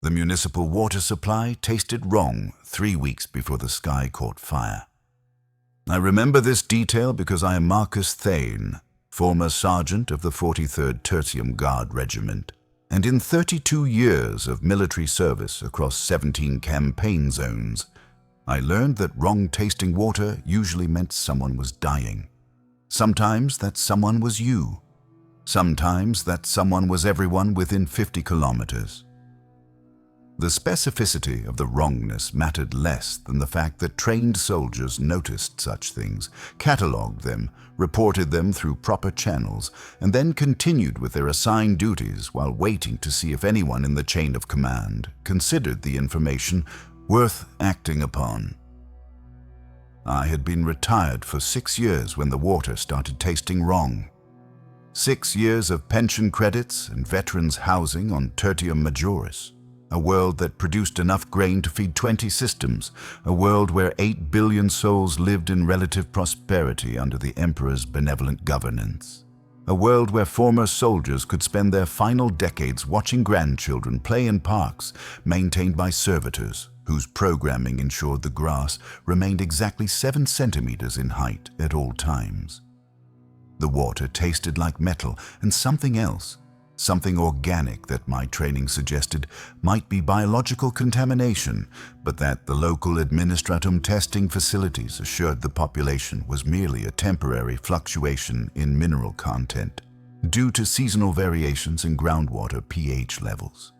The municipal water supply tasted wrong 3 weeks before the sky caught fire. I remember this detail because I am Marcus Thane, former sergeant of the 43rd Tertium Guard Regiment, and in 32 years of military service across 17 campaign zones, I learned that wrong-tasting water usually meant someone was dying. Sometimes that someone was you. Sometimes that someone was everyone within 50 kilometers. The specificity of the wrongness mattered less than the fact that trained soldiers noticed such things, catalogued them, reported them through proper channels, and then continued with their assigned duties while waiting to see if anyone in the chain of command considered the information worth acting upon. I had been retired for 6 years when the water started tasting wrong. 6 years of pension credits and veterans' housing on Tertium Majoris. A world that produced enough grain to feed 20 systems, a world where 8 billion souls lived in relative prosperity under the Emperor's benevolent governance. A world where former soldiers could spend their final decades watching grandchildren play in parks maintained by servitors, whose programming ensured the grass remained exactly 7 centimeters in height at all times. The water tasted like metal and something else. Something organic that my training suggested might be biological contamination, but that the local administratum testing facilities assured the population was merely a temporary fluctuation in mineral content due to seasonal variations in groundwater pH levels.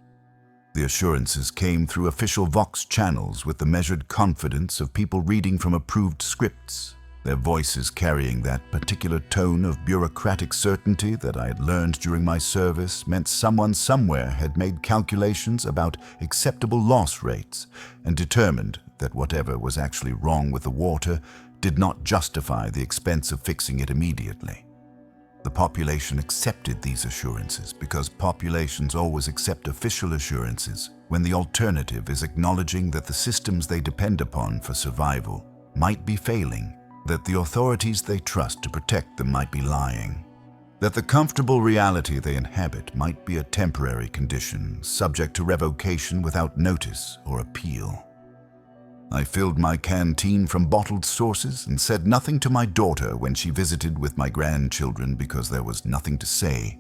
The assurances came through official Vox channels with the measured confidence of people reading from approved scripts, their voices carrying that particular tone of bureaucratic certainty that I had learned during my service meant someone somewhere had made calculations about acceptable loss rates and determined that whatever was actually wrong with the water did not justify the expense of fixing it immediately. The population accepted these assurances because populations always accept official assurances when the alternative is acknowledging that the systems they depend upon for survival might be failing, that the authorities they trust to protect them might be lying, that the comfortable reality they inhabit might be a temporary condition subject to revocation without notice or appeal. I filled my canteen from bottled sources and said nothing to my daughter when she visited with my grandchildren because there was nothing to say,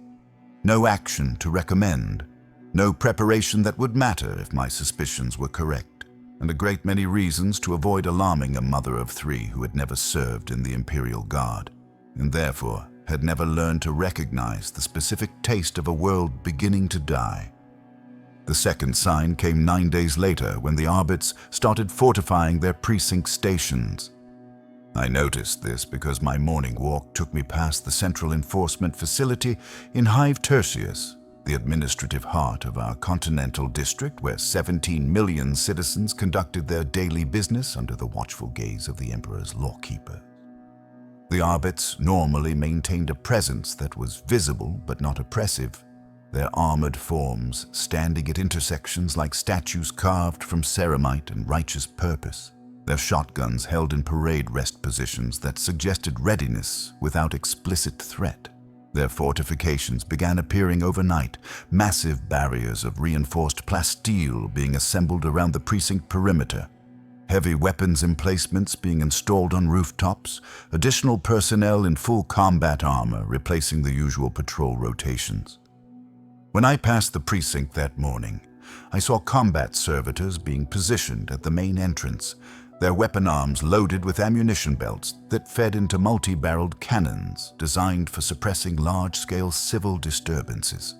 no action to recommend, no preparation that would matter if my suspicions were correct, and a great many reasons to avoid alarming a mother of 3 who had never served in the Imperial Guard, and therefore had never learned to recognize the specific taste of a world beginning to die. The second sign came 9 days later when the Arbits started fortifying their precinct stations. I noticed this because my morning walk took me past the central enforcement facility in Hive Tertius, the administrative heart of our continental district where 17 million citizens conducted their daily business under the watchful gaze of the Emperor's lawkeepers. The Arbits normally maintained a presence that was visible but not oppressive, their armored forms standing at intersections like statues carved from ceramite and righteous purpose, their shotguns held in parade rest positions that suggested readiness without explicit threat. Their fortifications began appearing overnight, massive barriers of reinforced plasteel being assembled around the precinct perimeter, heavy weapons emplacements being installed on rooftops, additional personnel in full combat armor replacing the usual patrol rotations. When I passed the precinct that morning, I saw combat servitors being positioned at the main entrance, their weapon arms loaded with ammunition belts that fed into multi-barreled cannons designed for suppressing large-scale civil disturbances.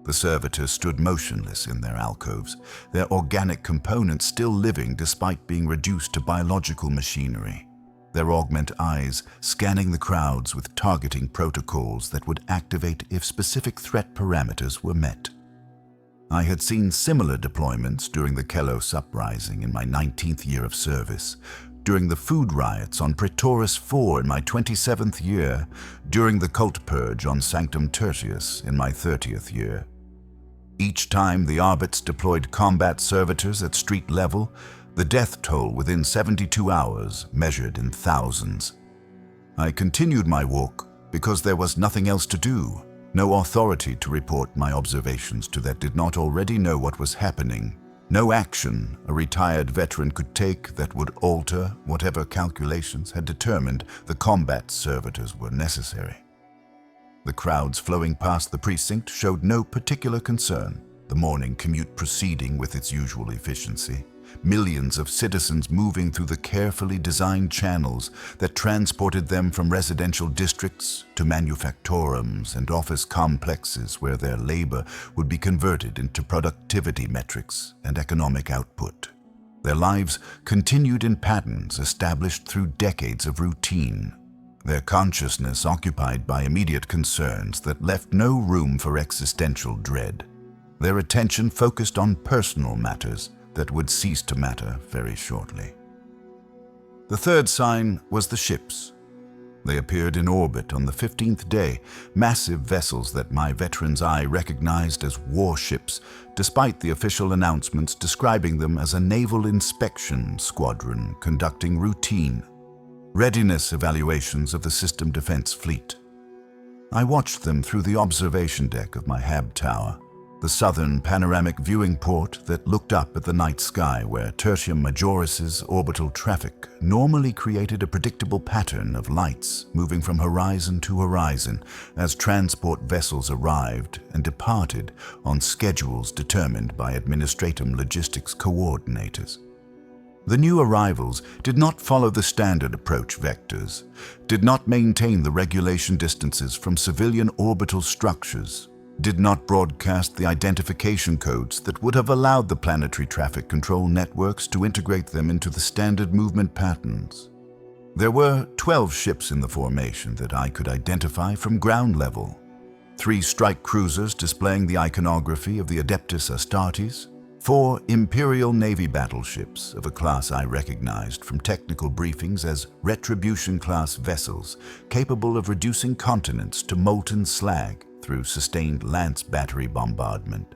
The servitors stood motionless in their alcoves, their organic components still living despite being reduced to biological machinery, their augment eyes scanning the crowds with targeting protocols that would activate if specific threat parameters were met. I had seen similar deployments during the Kelos uprising in my 19th year of service, during the food riots on Praetoris IV in my 27th year, during the cult purge on Sanctum Tertius in my 30th year. Each time the Arbits deployed combat servitors at street level, the death toll within 72 hours measured in thousands. I continued my walk because there was nothing else to do. No authority to report my observations to that did not already know what was happening. No action a retired veteran could take that would alter whatever calculations had determined the combat servitors were necessary. The crowds flowing past the precinct showed no particular concern, the morning commute proceeding with its usual efficiency. Millions of citizens moving through the carefully designed channels that transported them from residential districts to manufactorums and office complexes where their labor would be converted into productivity metrics and economic output. Their lives continued in patterns established through decades of routine, their consciousness occupied by immediate concerns that left no room for existential dread. Their attention focused on personal matters that would cease to matter very shortly. The third sign was the ships. They appeared in orbit on the 15th day, massive vessels that my veteran's eye recognized as warships, despite the official announcements describing them as a naval inspection squadron conducting routine readiness evaluations of the system defense fleet. I watched them through the observation deck of my hab tower, the southern panoramic viewing port that looked up at the night sky where Tertium Majoris's orbital traffic normally created a predictable pattern of lights moving from horizon to horizon as transport vessels arrived and departed on schedules determined by Administratum Logistics coordinators. The new arrivals did not follow the standard approach vectors, did not maintain the regulation distances from civilian orbital structures, did not broadcast the identification codes that would have allowed the planetary traffic control networks to integrate them into the standard movement patterns. There were 12 ships in the formation that I could identify from ground level. 3 strike cruisers displaying the iconography of the Adeptus Astartes, 4 Imperial Navy battleships of a class I recognized from technical briefings as Retribution-class vessels capable of reducing continents to molten slag through sustained lance battery bombardment,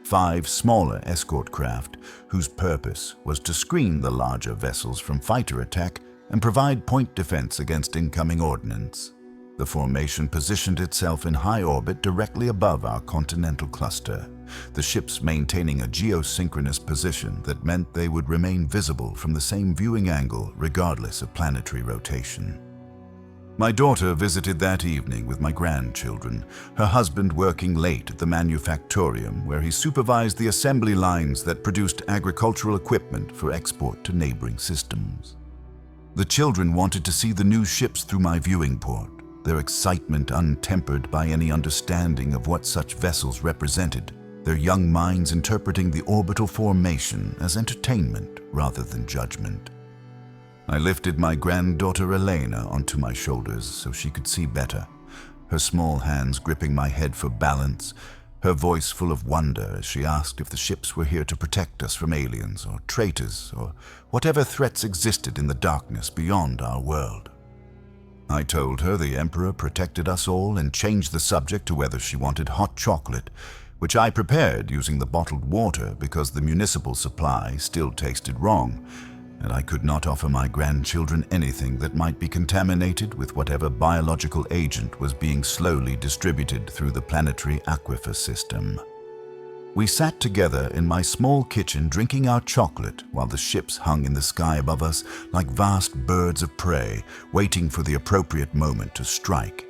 5 smaller escort craft whose purpose was to screen the larger vessels from fighter attack and provide point defense against incoming ordnance. The formation positioned itself in high orbit directly above our continental cluster, the ships maintaining a geosynchronous position that meant they would remain visible from the same viewing angle regardless of planetary rotation. My daughter visited that evening with my grandchildren, her husband working late at the manufactorium where he supervised the assembly lines that produced agricultural equipment for export to neighboring systems. The children wanted to see the new ships through my viewing port, their excitement untempered by any understanding of what such vessels represented, their young minds interpreting the orbital formation as entertainment rather than judgment. I lifted my granddaughter Elena onto my shoulders so she could see better, her small hands gripping my head for balance, her voice full of wonder as she asked if the ships were here to protect us from aliens or traitors or whatever threats existed in the darkness beyond our world. I told her the Emperor protected us all and changed the subject to whether she wanted hot chocolate, which I prepared using the bottled water because the municipal supply still tasted wrong, and I could not offer my grandchildren anything that might be contaminated with whatever biological agent was being slowly distributed through the planetary aquifer system. We sat together in my small kitchen drinking our chocolate while the ships hung in the sky above us like vast birds of prey, waiting for the appropriate moment to strike.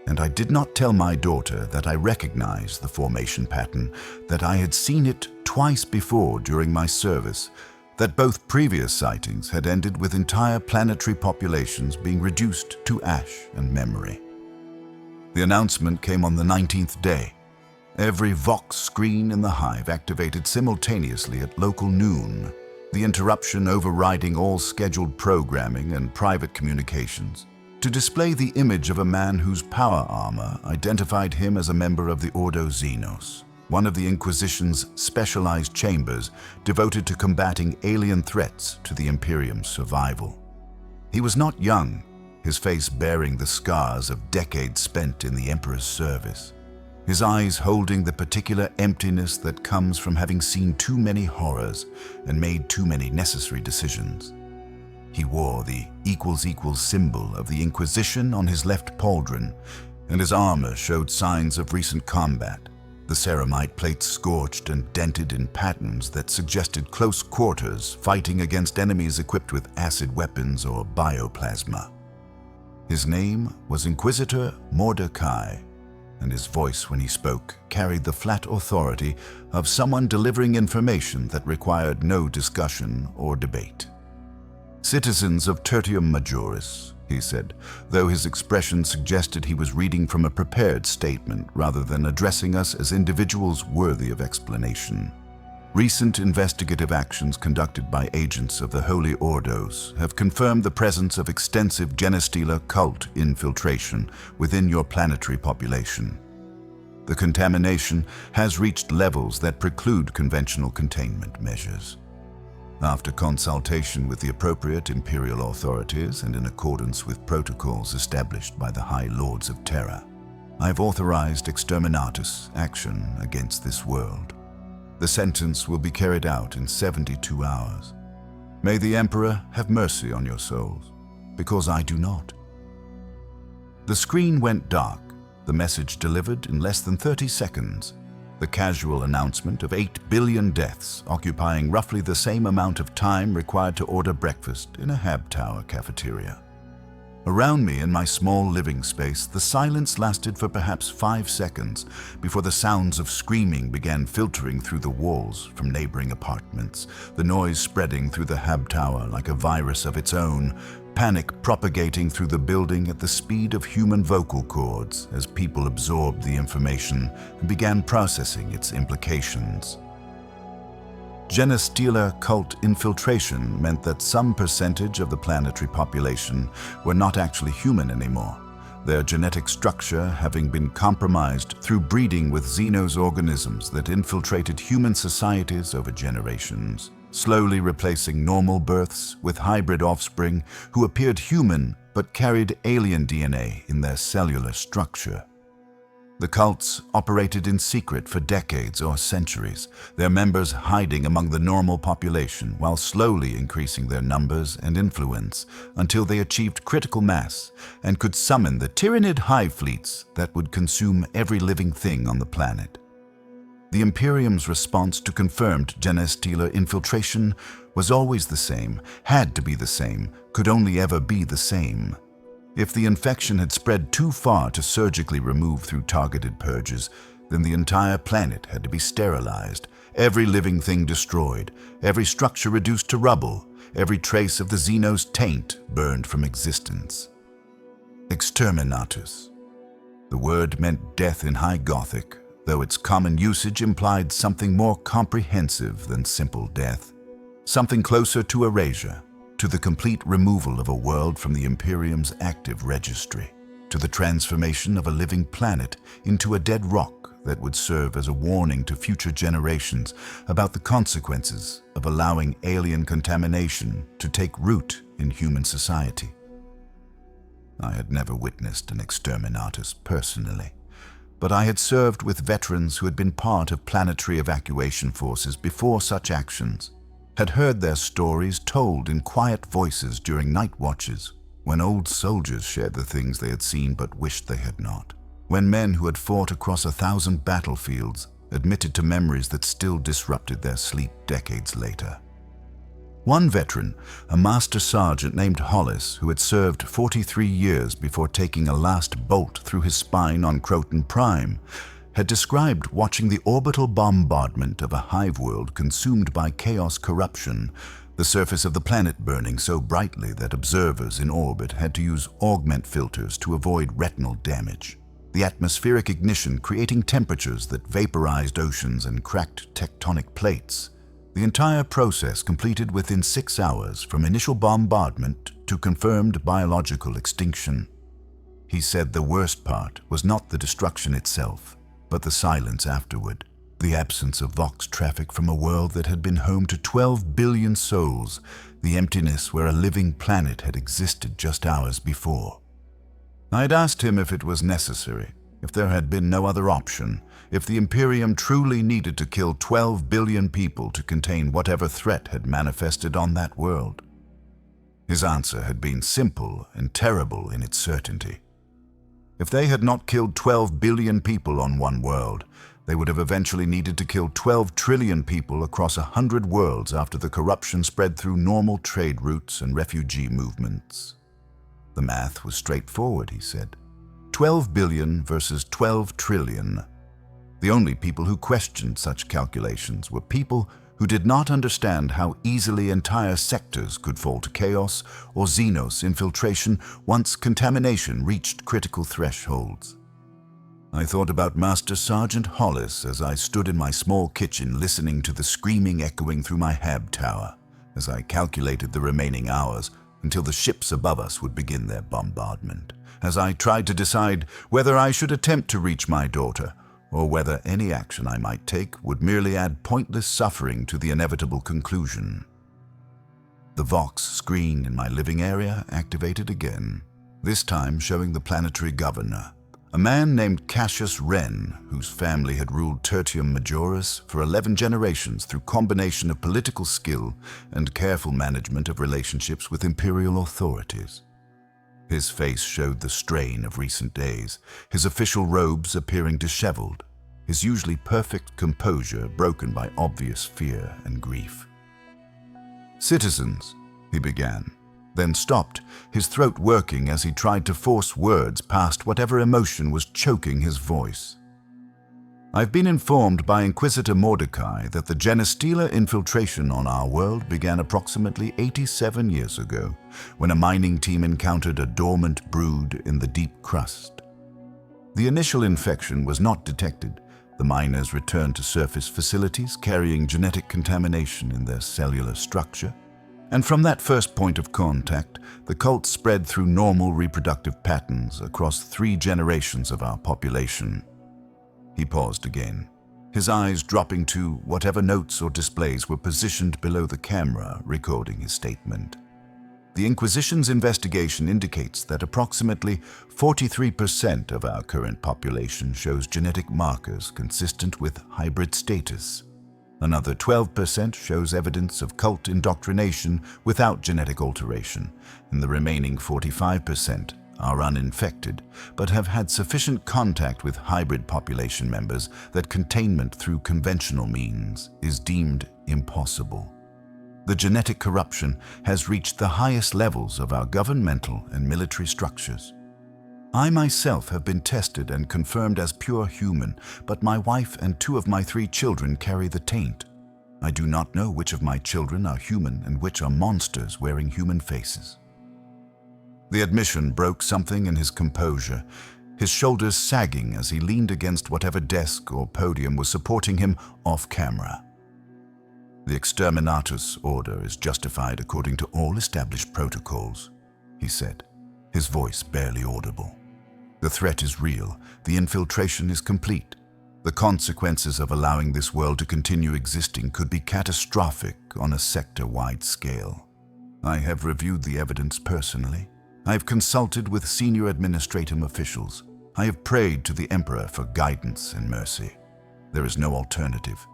And I did not tell my daughter that I recognized the formation pattern, that I had seen it twice before during my service, that both previous sightings had ended with entire planetary populations being reduced to ash and memory. The announcement came on the 19th day. Every Vox screen in the hive activated simultaneously at local noon, the interruption overriding all scheduled programming and private communications, to display the image of a man whose power armor identified him as a member of the Ordo Xenos, one of the Inquisition's specialized chambers devoted to combating alien threats to the Imperium's survival. He was not young, his face bearing the scars of decades spent in the Emperor's service, his eyes holding the particular emptiness that comes from having seen too many horrors and made too many necessary decisions. He wore the == symbol of the Inquisition on his left pauldron, and his armor showed signs of recent combat. The ceramite plates scorched and dented in patterns that suggested close quarters, fighting against enemies equipped with acid weapons or bioplasma. His name was Inquisitor Mordecai, and his voice when he spoke carried the flat authority of someone delivering information that required no discussion or debate. "Citizens of Tertium Majoris," he said, though his expression suggested he was reading from a prepared statement rather than addressing us as individuals worthy of explanation. "Recent investigative actions conducted by agents of the Holy Ordos have confirmed the presence of extensive Genestealer cult infiltration within your planetary population. The contamination has reached levels that preclude conventional containment measures. After consultation with the appropriate Imperial authorities and in accordance with protocols established by the High Lords of Terra, I've authorized Exterminatus action against this world. The sentence will be carried out in 72 hours. May the Emperor have mercy on your souls, because I do not." The screen went dark, the message delivered in less than 30 seconds. The casual announcement of 8 billion deaths occupying roughly the same amount of time required to order breakfast in a Hab Tower cafeteria. Around me in my small living space, the silence lasted for perhaps 5 seconds before the sounds of screaming began filtering through the walls from neighboring apartments, the noise spreading through the Hab Tower like a virus of its own, panic propagating through the building at the speed of human vocal cords as people absorbed the information and began processing its implications. Genestealer cult infiltration meant that some percentage of the planetary population were not actually human anymore, their genetic structure having been compromised through breeding with xenos organisms that infiltrated human societies over generations, slowly replacing normal births with hybrid offspring who appeared human but carried alien DNA in their cellular structure. The cults operated in secret for decades or centuries, their members hiding among the normal population while slowly increasing their numbers and influence until they achieved critical mass and could summon the tyrannid hive fleets that would consume every living thing on the planet. The Imperium's response to confirmed Genestealer infiltration was always the same, had to be the same, could only ever be the same. If the infection had spread too far to surgically remove through targeted purges, then the entire planet had to be sterilized, every living thing destroyed, every structure reduced to rubble, every trace of the Xenos taint burned from existence. Exterminatus. The word meant death in High Gothic, though its common usage implied something more comprehensive than simple death, something closer to erasure, to the complete removal of a world from the Imperium's active registry, to the transformation of a living planet into a dead rock that would serve as a warning to future generations about the consequences of allowing alien contamination to take root in human society. I had never witnessed an Exterminatus personally, but I had served with veterans who had been part of planetary evacuation forces before such actions, had heard their stories told in quiet voices during night watches, when old soldiers shared the things they had seen but wished they had not, when men who had fought across 1,000 battlefields admitted to memories that still disrupted their sleep decades later. One veteran, a master sergeant named Hollis, who had served 43 years before taking a last bolt through his spine on Croton Prime, had described watching the orbital bombardment of a hive world consumed by chaos corruption, the surface of the planet burning so brightly that observers in orbit had to use augment filters to avoid retinal damage, the atmospheric ignition creating temperatures that vaporized oceans and cracked tectonic plates. The entire process completed within 6 hours from initial bombardment to confirmed biological extinction. He said the worst part was not the destruction itself, but the silence afterward, the absence of Vox traffic from a world that had been home to 12 billion souls, the emptiness where a living planet had existed just hours before. I'd asked him if it was necessary, if there had been no other option, if the Imperium truly needed to kill 12 billion people to contain whatever threat had manifested on that world. His answer had been simple and terrible in its certainty. If they had not killed 12 billion people on one world, they would have eventually needed to kill 12 trillion people across 100 worlds after the corruption spread through normal trade routes and refugee movements. The math was straightforward, he said. 12 billion versus 12 trillion. The only people who questioned such calculations were people who did not understand how easily entire sectors could fall to chaos or Xenos infiltration once contamination reached critical thresholds. I thought about Master Sergeant Hollis as I stood in my small kitchen listening to the screaming echoing through my hab tower as I calculated the remaining hours until the ships above us would begin their bombardment, as I tried to decide whether I should attempt to reach my daughter or whether any action I might take would merely add pointless suffering to the inevitable conclusion. The Vox screen in my living area activated again, this time showing the planetary governor, a man named Cassius Wren, whose family had ruled Tertium Majoris for 11 generations through combination of political skill and careful management of relationships with imperial authorities. His face showed the strain of recent days, his official robes appearing disheveled, his usually perfect composure broken by obvious fear and grief. "Citizens," he began, then stopped, his throat working as he tried to force words past whatever emotion was choking his voice. "I've been informed by Inquisitor Mordecai that the Genestealer infiltration on our world began approximately 87 years ago, when a mining team encountered a dormant brood in the deep crust. The initial infection was not detected. The miners returned to surface facilities carrying genetic contamination in their cellular structure, and from that first point of contact, the cult spread through normal reproductive patterns across 3 generations of our population." He paused again, his eyes dropping to whatever notes or displays were positioned below the camera recording his statement. "The Inquisition's investigation indicates that approximately 43% of our current population shows genetic markers consistent with hybrid status. Another 12% shows evidence of cult indoctrination without genetic alteration, and the remaining 45% are uninfected, but have had sufficient contact with hybrid population members that containment through conventional means is deemed impossible. The genetic corruption has reached the highest levels of our governmental and military structures. I myself have been tested and confirmed as pure human, but my wife and 2 of my 3 children carry the taint. I do not know which of my children are human and which are monsters wearing human faces." The admission broke something in his composure, his shoulders sagging as he leaned against whatever desk or podium was supporting him off-camera. "The Exterminatus order is justified according to all established protocols," he said, his voice barely audible. "The threat is real. The infiltration is complete. The consequences of allowing this world to continue existing could be catastrophic on a sector-wide scale. I have reviewed the evidence personally. I have consulted with senior administrative officials. I have prayed to the Emperor for guidance and mercy. There is no alternative.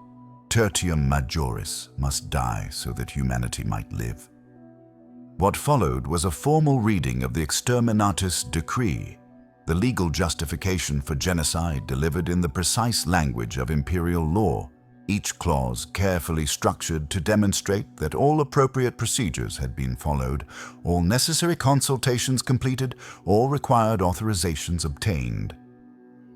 Tertium Majoris must die so that humanity might live." What followed was a formal reading of the Exterminatus decree, the legal justification for genocide delivered in the precise language of imperial law, each clause carefully structured to demonstrate that all appropriate procedures had been followed, all necessary consultations completed, all required authorizations obtained.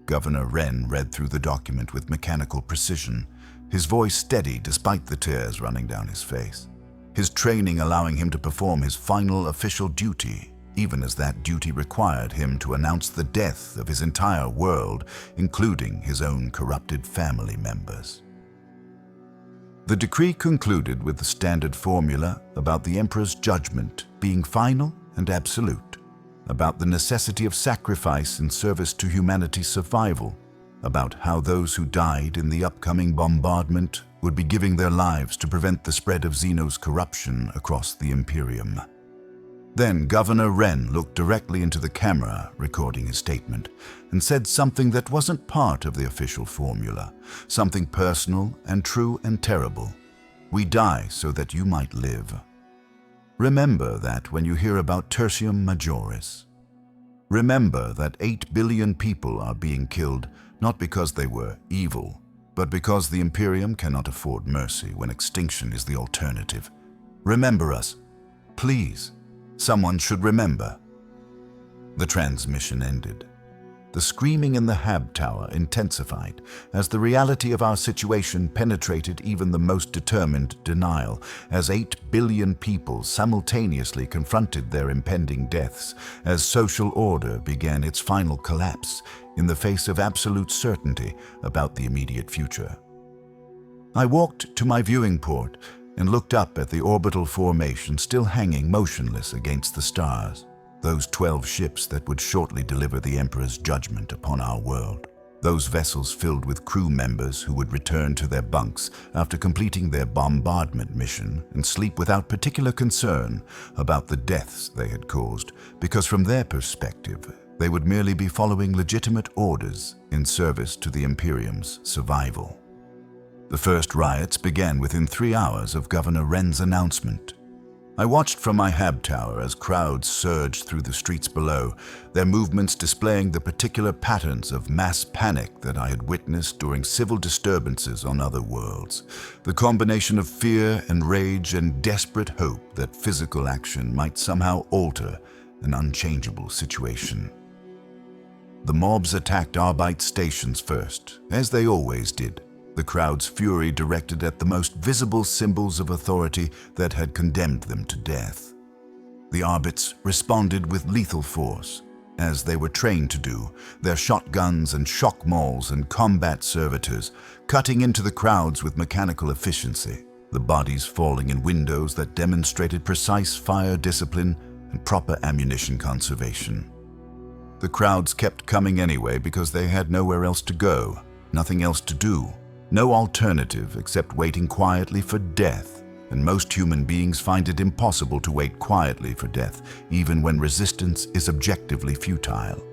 Governor Wren read through the document with mechanical precision, his voice steady despite the tears running down his face, his training allowing him to perform his final official duty, even as that duty required him to announce the death of his entire world, including his own corrupted family members. The decree concluded with the standard formula about the Emperor's judgment being final and absolute, about the necessity of sacrifice in service to humanity's survival, about how those who died in the upcoming bombardment would be giving their lives to prevent the spread of Xenos corruption across the Imperium. Then Governor Wren looked directly into the camera recording his statement and said something that wasn't part of the official formula, something personal and true and terrible. "We die so that you might live. Remember that when you hear about Tertium Majoris. Remember that 8 billion people are being killed not because they were evil, but because the Imperium cannot afford mercy when extinction is the alternative. Remember us. Please. Someone should remember." The transmission ended. The screaming in the Hab Tower intensified as the reality of our situation penetrated even the most determined denial, as 8 billion people simultaneously confronted their impending deaths, as social order began its final collapse in the face of absolute certainty about the immediate future. I walked to my viewing port and looked up at the orbital formation still hanging motionless against the stars. Those 12 ships that would shortly deliver the Emperor's judgment upon our world. Those vessels filled with crew members who would return to their bunks after completing their bombardment mission and sleep without particular concern about the deaths they had caused, because from their perspective, they would merely be following legitimate orders in service to the Imperium's survival. The first riots began within 3 hours of Governor Wren's announcement. I watched from my Hab Tower as crowds surged through the streets below, their movements displaying the particular patterns of mass panic that I had witnessed during civil disturbances on other worlds. The combination of fear and rage and desperate hope that physical action might somehow alter an unchangeable situation. The mobs attacked Arbite stations first, as they always did. The crowd's fury directed at the most visible symbols of authority that had condemned them to death. The Arbits responded with lethal force, as they were trained to do, their shotguns and shock mauls and combat servitors cutting into the crowds with mechanical efficiency, the bodies falling in windows that demonstrated precise fire discipline and proper ammunition conservation. The crowds kept coming anyway because they had nowhere else to go, nothing else to do. No alternative except waiting quietly for death, and most human beings find it impossible to wait quietly for death, even when resistance is objectively futile.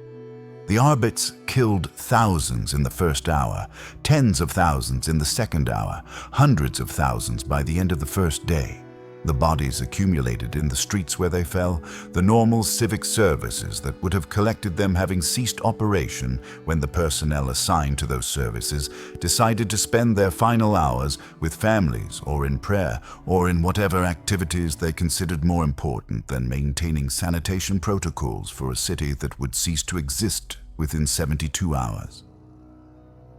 The Arbits killed thousands in the first hour, tens of thousands in the second hour, hundreds of thousands by the end of the first day. The bodies accumulated in the streets where they fell, the normal civic services that would have collected them having ceased operation when the personnel assigned to those services decided to spend their final hours with families or in prayer or in whatever activities they considered more important than maintaining sanitation protocols for a city that would cease to exist within 72 hours.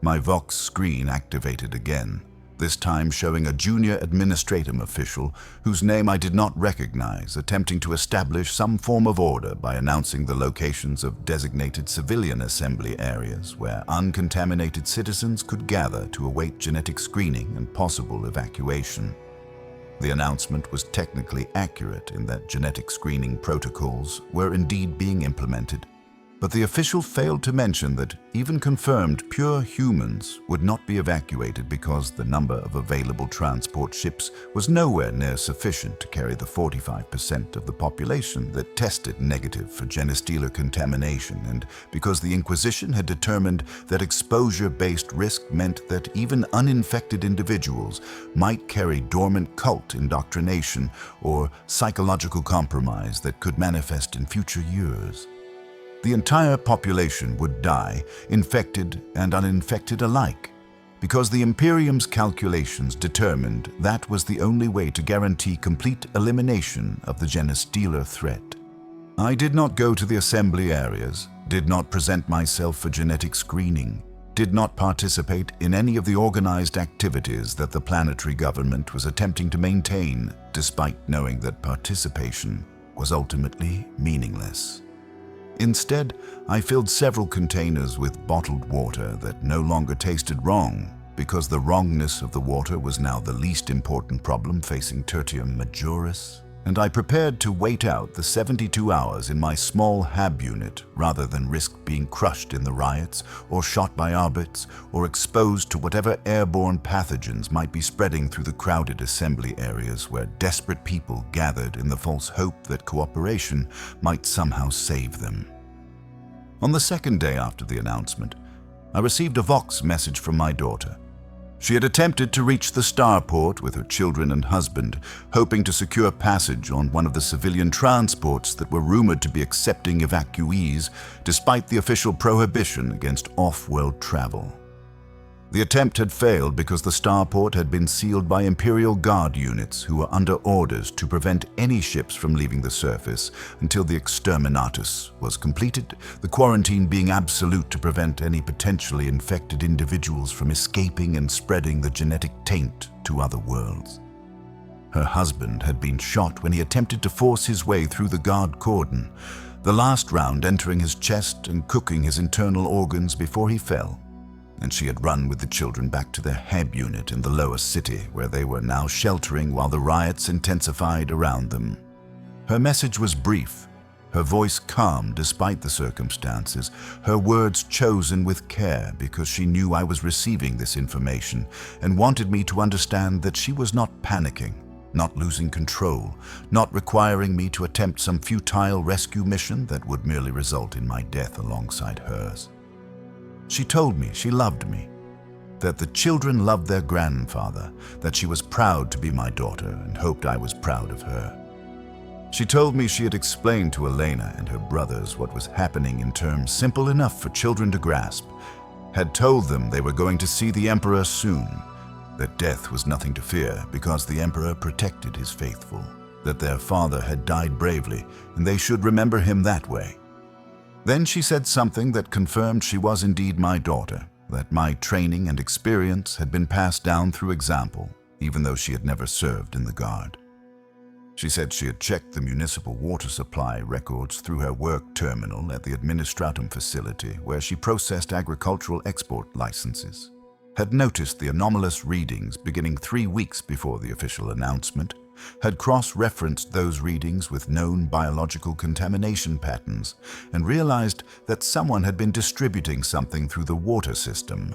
My Vox screen activated again, this time showing a junior administrative official whose name I did not recognize, attempting to establish some form of order by announcing the locations of designated civilian assembly areas where uncontaminated citizens could gather to await genetic screening and possible evacuation. The announcement was technically accurate in that genetic screening protocols were indeed being implemented, but the official failed to mention that even confirmed pure humans would not be evacuated because the number of available transport ships was nowhere near sufficient to carry the 45% of the population that tested negative for genestealer contamination, and because the Inquisition had determined that exposure-based risk meant that even uninfected individuals might carry dormant cult indoctrination or psychological compromise that could manifest in future years. The entire population would die, infected and uninfected alike, because the Imperium's calculations determined that was the only way to guarantee complete elimination of the genestealer threat. I did not go to the assembly areas, did not present myself for genetic screening, did not participate in any of the organized activities that the planetary government was attempting to maintain, despite knowing that participation was ultimately meaningless. Instead, I filled several containers with bottled water that no longer tasted wrong, because the wrongness of the water was now the least important problem facing Tertium Majoris, and I prepared to wait out the 72 hours in my small Hab unit rather than risk being crushed in the riots, or shot by Arbits, or exposed to whatever airborne pathogens might be spreading through the crowded assembly areas where desperate people gathered in the false hope that cooperation might somehow save them. On the second day after the announcement, I received a Vox message from my daughter. She had attempted to reach the starport with her children and husband, hoping to secure passage on one of the civilian transports that were rumored to be accepting evacuees, despite the official prohibition against off-world travel. The attempt had failed because the starport had been sealed by Imperial Guard units who were under orders to prevent any ships from leaving the surface until the Exterminatus was completed, the quarantine being absolute to prevent any potentially infected individuals from escaping and spreading the genetic taint to other worlds. Her husband had been shot when he attempted to force his way through the guard cordon, the last round entering his chest and cooking his internal organs before he fell. And she had run with the children back to their HEB unit in the lower city, where they were now sheltering while the riots intensified around them. Her message was brief, her voice calm despite the circumstances, her words chosen with care because she knew I was receiving this information and wanted me to understand that she was not panicking, not losing control, not requiring me to attempt some futile rescue mission that would merely result in my death alongside hers. She told me she loved me, that the children loved their grandfather, that she was proud to be my daughter and hoped I was proud of her. She told me she had explained to Elena and her brothers what was happening in terms simple enough for children to grasp, had told them they were going to see the Emperor soon, that death was nothing to fear because the Emperor protected his faithful, that their father had died bravely and they should remember him that way. Then she said something that confirmed she was indeed my daughter, that my training and experience had been passed down through example, even though she had never served in the Guard. She said she had checked the municipal water supply records through her work terminal at the Administratum facility where she processed agricultural export licenses, had noticed the anomalous readings beginning 3 weeks before the official announcement, had cross-referenced those readings with known biological contamination patterns, and realized that someone had been distributing something through the water system,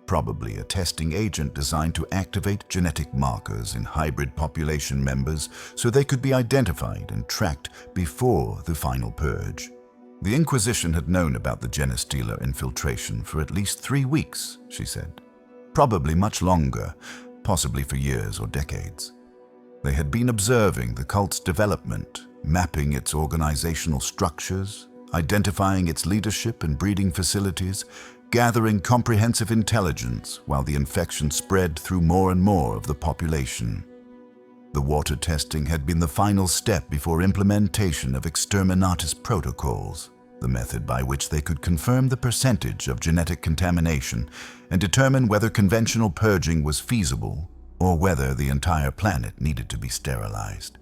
probably a testing agent designed to activate genetic markers in hybrid population members so they could be identified and tracked before the final purge. The Inquisition had known about the Genestealer infiltration for at least 3 weeks, she said. Probably much longer, possibly for years or decades. They had been observing the cult's development, mapping its organizational structures, identifying its leadership and breeding facilities, gathering comprehensive intelligence while the infection spread through more and more of the population. The water testing had been the final step before implementation of Exterminatus protocols, the method by which they could confirm the percentage of genetic contamination and determine whether conventional purging was feasible or whether the entire planet needed to be sterilized.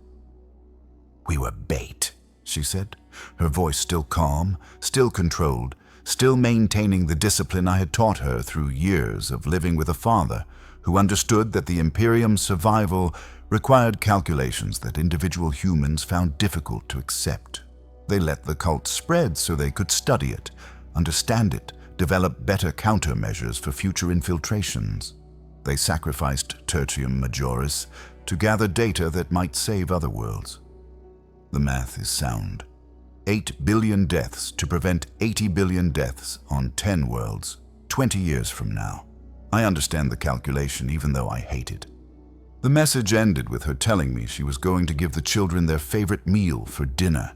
"We were bait," she said, her voice still calm, still controlled, still maintaining the discipline I had taught her through years of living with a father who understood that the Imperium's survival required calculations that individual humans found difficult to accept. They let the cult spread so they could study it, understand it, develop better countermeasures for future infiltrations. They sacrificed Tertium Majoris to gather data that might save other worlds. The math is sound. 8 billion deaths to prevent 80 billion deaths on 10 worlds, 20 years from now. I understand the calculation even though I hate it. The message ended with her telling me she was going to give the children their favorite meal for dinner,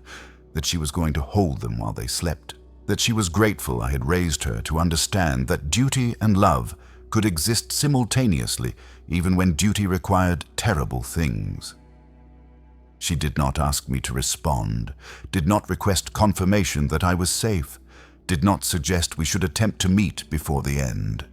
that she was going to hold them while they slept, that she was grateful I had raised her to understand that duty and love could exist simultaneously even when duty required terrible things. She did not ask me to respond, did not request confirmation that I was safe, did not suggest we should attempt to meet before the end.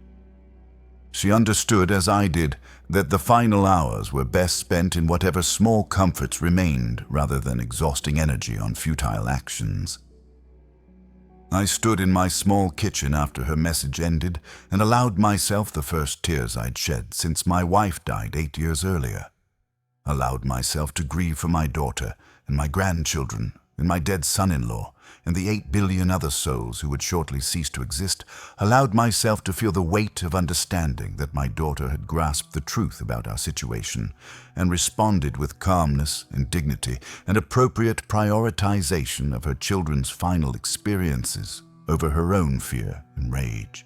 She understood, as I did, that the final hours were best spent in whatever small comforts remained rather than exhausting energy on futile actions. I stood in my small kitchen after her message ended and allowed myself the first tears I'd shed since my wife died 8 years earlier. Allowed myself to grieve for my daughter and my grandchildren and my dead son-in-law and the 8 billion other souls who would shortly cease to exist. Allowed myself to feel the weight of understanding that my daughter had grasped the truth about our situation and responded with calmness and dignity and appropriate prioritization of her children's final experiences over her own fear and rage.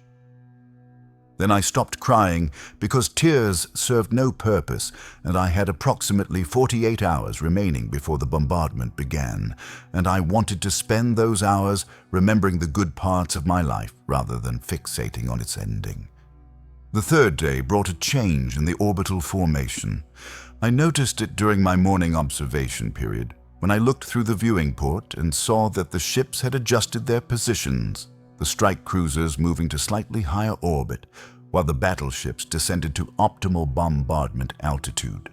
Then I stopped crying because tears served no purpose, and I had approximately 48 hours remaining before the bombardment began, and I wanted to spend those hours remembering the good parts of my life rather than fixating on its ending. The third day brought a change in the orbital formation. I noticed it during my morning observation period, when I looked through the viewing port and saw that the ships had adjusted their positions, the strike cruisers moving to slightly higher orbit, while the battleships descended to optimal bombardment altitude.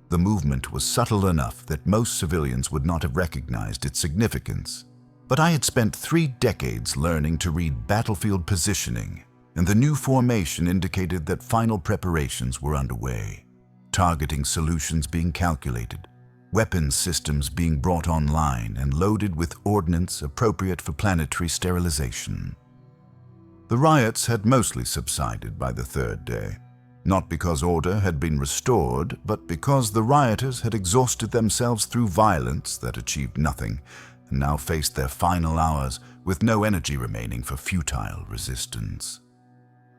The movement was subtle enough that most civilians would not have recognized its significance. But I had spent 3 decades learning to read battlefield positioning, and the new formation indicated that final preparations were underway. Targeting solutions being calculated, weapons systems being brought online and loaded with ordnance appropriate for planetary sterilization. The riots had mostly subsided by the third day, not because order had been restored, but because the rioters had exhausted themselves through violence that achieved nothing, and now faced their final hours with no energy remaining for futile resistance.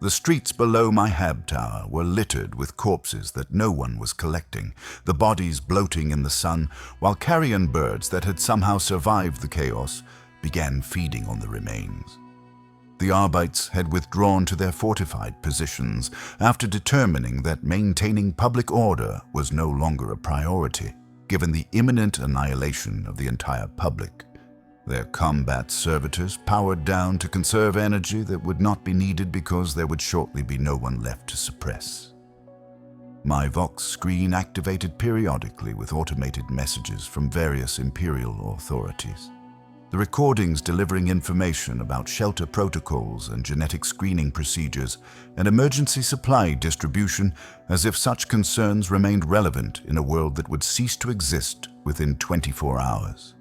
The streets below my hab tower were littered with corpses that no one was collecting, the bodies bloating in the sun, while carrion birds that had somehow survived the chaos began feeding on the remains. The Arbites had withdrawn to their fortified positions after determining that maintaining public order was no longer a priority, given the imminent annihilation of the entire public. Their combat servitors powered down to conserve energy that would not be needed because there would shortly be no one left to suppress. My Vox screen activated periodically with automated messages from various Imperial authorities. The recordings delivering information about shelter protocols and genetic screening procedures and emergency supply distribution, as if such concerns remained relevant in a world that would cease to exist within 24 hours.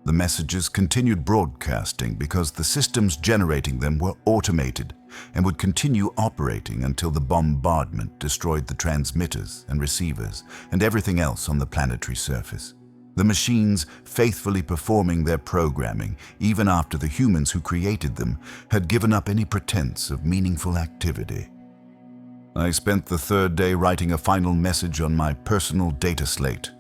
The messages continued broadcasting because the systems generating them were automated and would continue operating until the bombardment destroyed the transmitters and receivers and everything else on the planetary surface. The machines faithfully performing their programming even after the humans who created them had given up any pretense of meaningful activity. I spent the third day writing a final message on my personal data slate,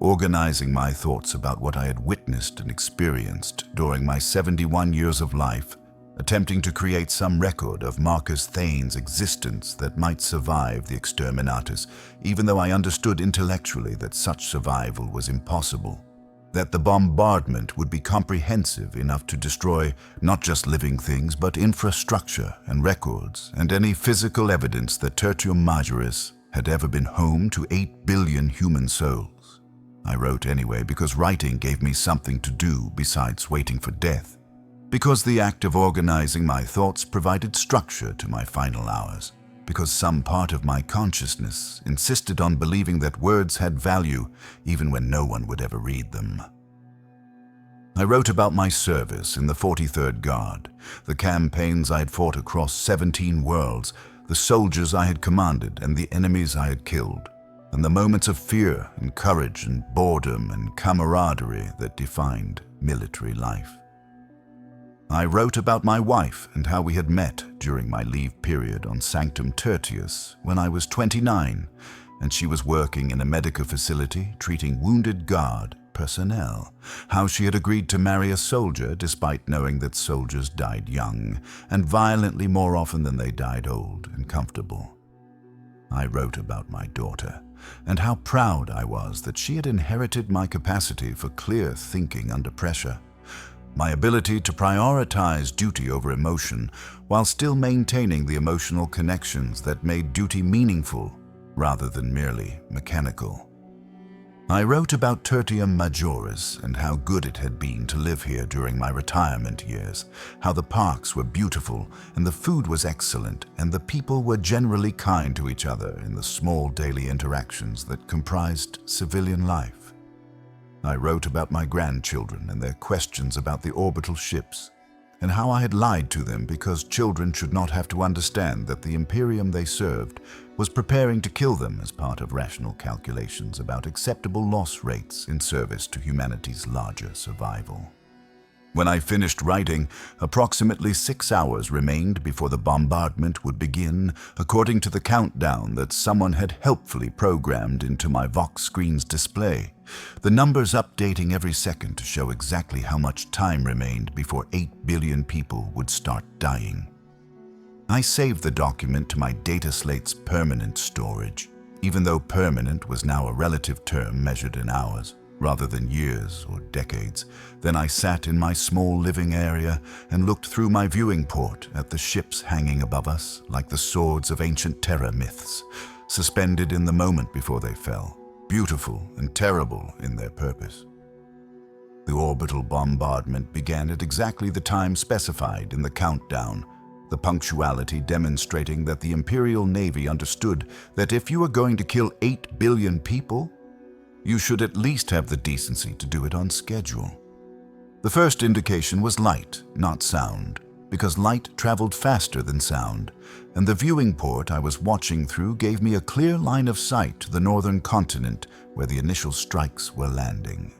organizing my thoughts about what I had witnessed and experienced during my 71 years of life, attempting to create some record of Marcus Thane's existence that might survive the Exterminatus, even though I understood intellectually that such survival was impossible, that the bombardment would be comprehensive enough to destroy not just living things, but infrastructure and records and any physical evidence that Tertium Majoris had ever been home to 8 billion human souls. I wrote anyway because writing gave me something to do besides waiting for death, because the act of organizing my thoughts provided structure to my final hours, because some part of my consciousness insisted on believing that words had value even when no one would ever read them. I wrote about my service in the 43rd Guard, the campaigns I had fought across 17 worlds, the soldiers I had commanded and the enemies I had killed, and the moments of fear and courage and boredom and camaraderie that defined military life. I wrote about my wife and how we had met during my leave period on Sanctum Tertius when I was 29, and she was working in a medical facility treating wounded guard personnel, how she had agreed to marry a soldier despite knowing that soldiers died young, and violently more often than they died old and comfortable. I wrote about my daughter, and how proud I was that she had inherited my capacity for clear thinking under pressure, my ability to prioritize duty over emotion while still maintaining the emotional connections that made duty meaningful rather than merely mechanical. I wrote about Tertium Majoris and how good it had been to live here during my retirement years, how the parks were beautiful and the food was excellent and the people were generally kind to each other in the small daily interactions that comprised civilian life. I wrote about my grandchildren and their questions about the orbital ships, and how I had lied to them because children should not have to understand that the Imperium they served was preparing to kill them as part of rational calculations about acceptable loss rates in service to humanity's larger survival. When I finished writing, approximately 6 hours remained before the bombardment would begin, according to the countdown that someone had helpfully programmed into my Vox screen's display, the numbers updating every second to show exactly how much time remained before 8 billion people would start dying. I saved the document to my data slate's permanent storage, even though permanent was now a relative term measured in hours, rather than years or decades. Then I sat in my small living area and looked through my viewing port at the ships hanging above us like the swords of ancient terror myths, suspended in the moment before they fell, beautiful and terrible in their purpose. The orbital bombardment began at exactly the time specified in the countdown, the punctuality demonstrating that the Imperial Navy understood that if you were going to kill 8 billion people, you should at least have the decency to do it on schedule. The first indication was light, not sound, because light traveled faster than sound, and the viewing port I was watching through gave me a clear line of sight to the northern continent where the initial strikes were landing.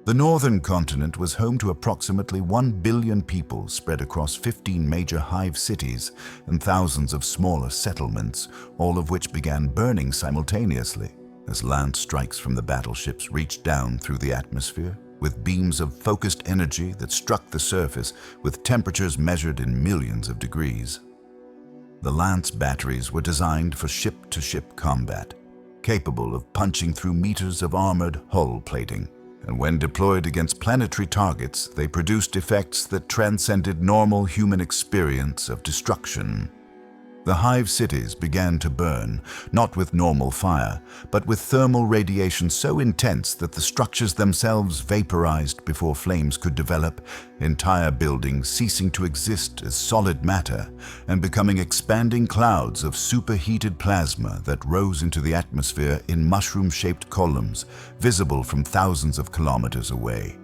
The northern continent was home to approximately 1 billion people spread across 15 major hive cities and thousands of smaller settlements, all of which began burning simultaneously as lance strikes from the battleships reached down through the atmosphere with beams of focused energy that struck the surface with temperatures measured in millions of degrees. The lance batteries were designed for ship-to-ship combat, capable of punching through meters of armored hull plating, and when deployed against planetary targets, they produced effects that transcended normal human experience of destruction. The hive cities began to burn, not with normal fire, but with thermal radiation so intense that the structures themselves vaporized before flames could develop, entire buildings ceasing to exist as solid matter and becoming expanding clouds of superheated plasma that rose into the atmosphere in mushroom-shaped columns, visible from thousands of kilometers away.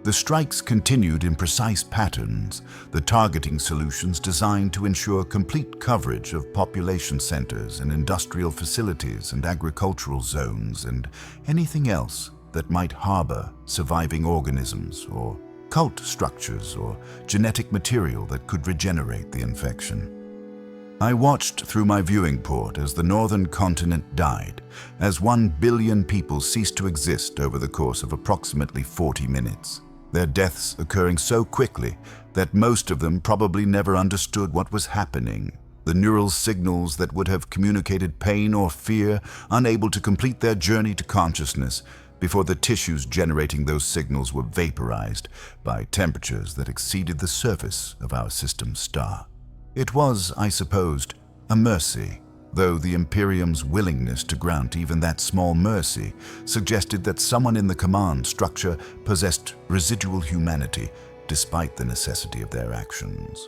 The strikes continued in precise patterns, the targeting solutions designed to ensure complete coverage of population centers and industrial facilities and agricultural zones and anything else that might harbor surviving organisms or cult structures or genetic material that could regenerate the infection. I watched through my viewing port as the northern continent died, as 1 billion people ceased to exist over the course of approximately 40 minutes. Their deaths occurring so quickly that most of them probably never understood what was happening. The neural signals that would have communicated pain or fear, unable to complete their journey to consciousness before the tissues generating those signals were vaporized by temperatures that exceeded the surface of our system's star. It was, I supposed, a mercy, though the Imperium's willingness to grant even that small mercy suggested that someone in the command structure possessed residual humanity despite the necessity of their actions.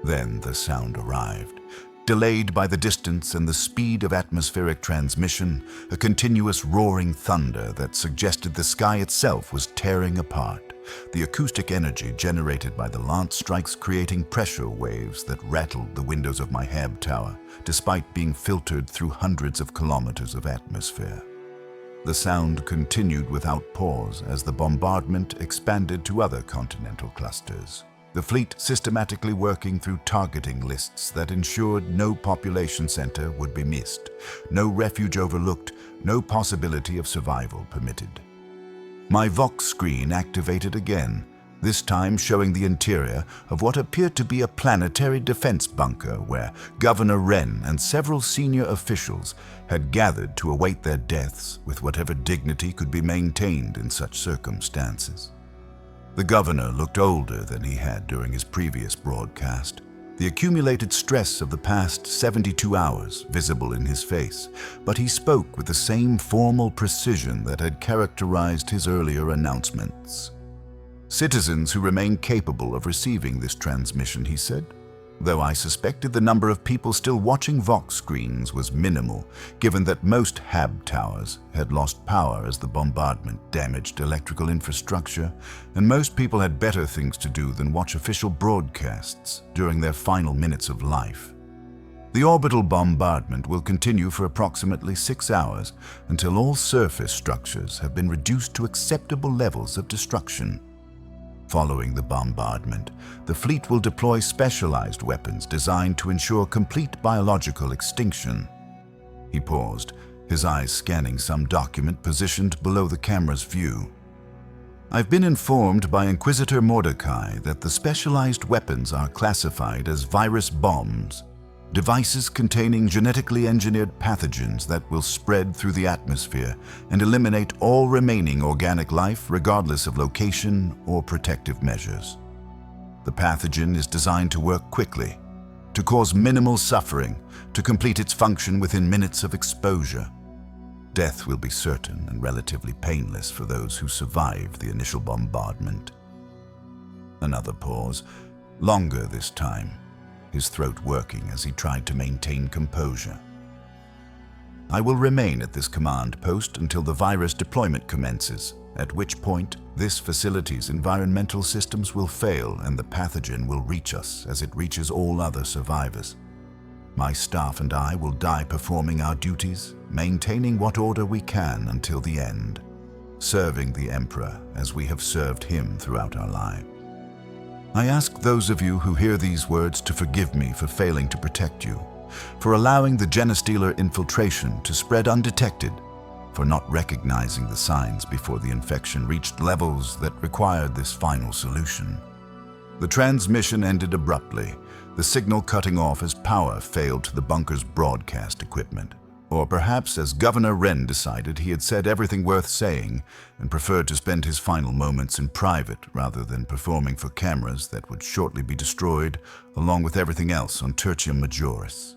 Then the sound arrived, delayed by the distance and the speed of atmospheric transmission, a continuous roaring thunder that suggested the sky itself was tearing apart, the acoustic energy generated by the lance strikes creating pressure waves that rattled the windows of my hab tower, despite being filtered through hundreds of kilometers of atmosphere. The sound continued without pause as the bombardment expanded to other continental clusters, the fleet systematically working through targeting lists that ensured no population center would be missed, no refuge overlooked, no possibility of survival permitted. My Vox screen activated again, this time showing the interior of what appeared to be a planetary defense bunker where Governor Wren and several senior officials had gathered to await their deaths with whatever dignity could be maintained in such circumstances. The governor looked older than he had during his previous broadcast, the accumulated stress of the past 72 hours visible in his face, but he spoke with the same formal precision that had characterized his earlier announcements. Citizens who remain capable of receiving this transmission, he said, though I suspected the number of people still watching Vox screens was minimal, given that most hab towers had lost power as the bombardment damaged electrical infrastructure, and most people had better things to do than watch official broadcasts during their final minutes of life. The orbital bombardment will continue for approximately 6 hours until all surface structures have been reduced to acceptable levels of destruction. Following the bombardment, the fleet will deploy specialized weapons designed to ensure complete biological extinction. He paused, his eyes scanning some document positioned below the camera's view. I've been informed by Inquisitor Mordecai that the specialized weapons are classified as virus bombs, devices containing genetically engineered pathogens that will spread through the atmosphere and eliminate all remaining organic life regardless of location or protective measures. The pathogen is designed to work quickly, to cause minimal suffering, to complete its function within minutes of exposure. Death will be certain and relatively painless for those who survive the initial bombardment. Another pause, longer this time, his throat working as he tried to maintain composure. I will remain at this command post until the virus deployment commences, at which point this facility's environmental systems will fail and the pathogen will reach us as it reaches all other survivors. My staff and I will die performing our duties, maintaining what order we can until the end, serving the Emperor as we have served him throughout our lives. I ask those of you who hear these words to forgive me for failing to protect you, for allowing the Genestealer infiltration to spread undetected, for not recognizing the signs before the infection reached levels that required this final solution. The transmission ended abruptly, the signal cutting off as power failed to the bunker's broadcast equipment. Or perhaps as Governor Wren decided he had said everything worth saying and preferred to spend his final moments in private rather than performing for cameras that would shortly be destroyed along with everything else on Tertium Majoris.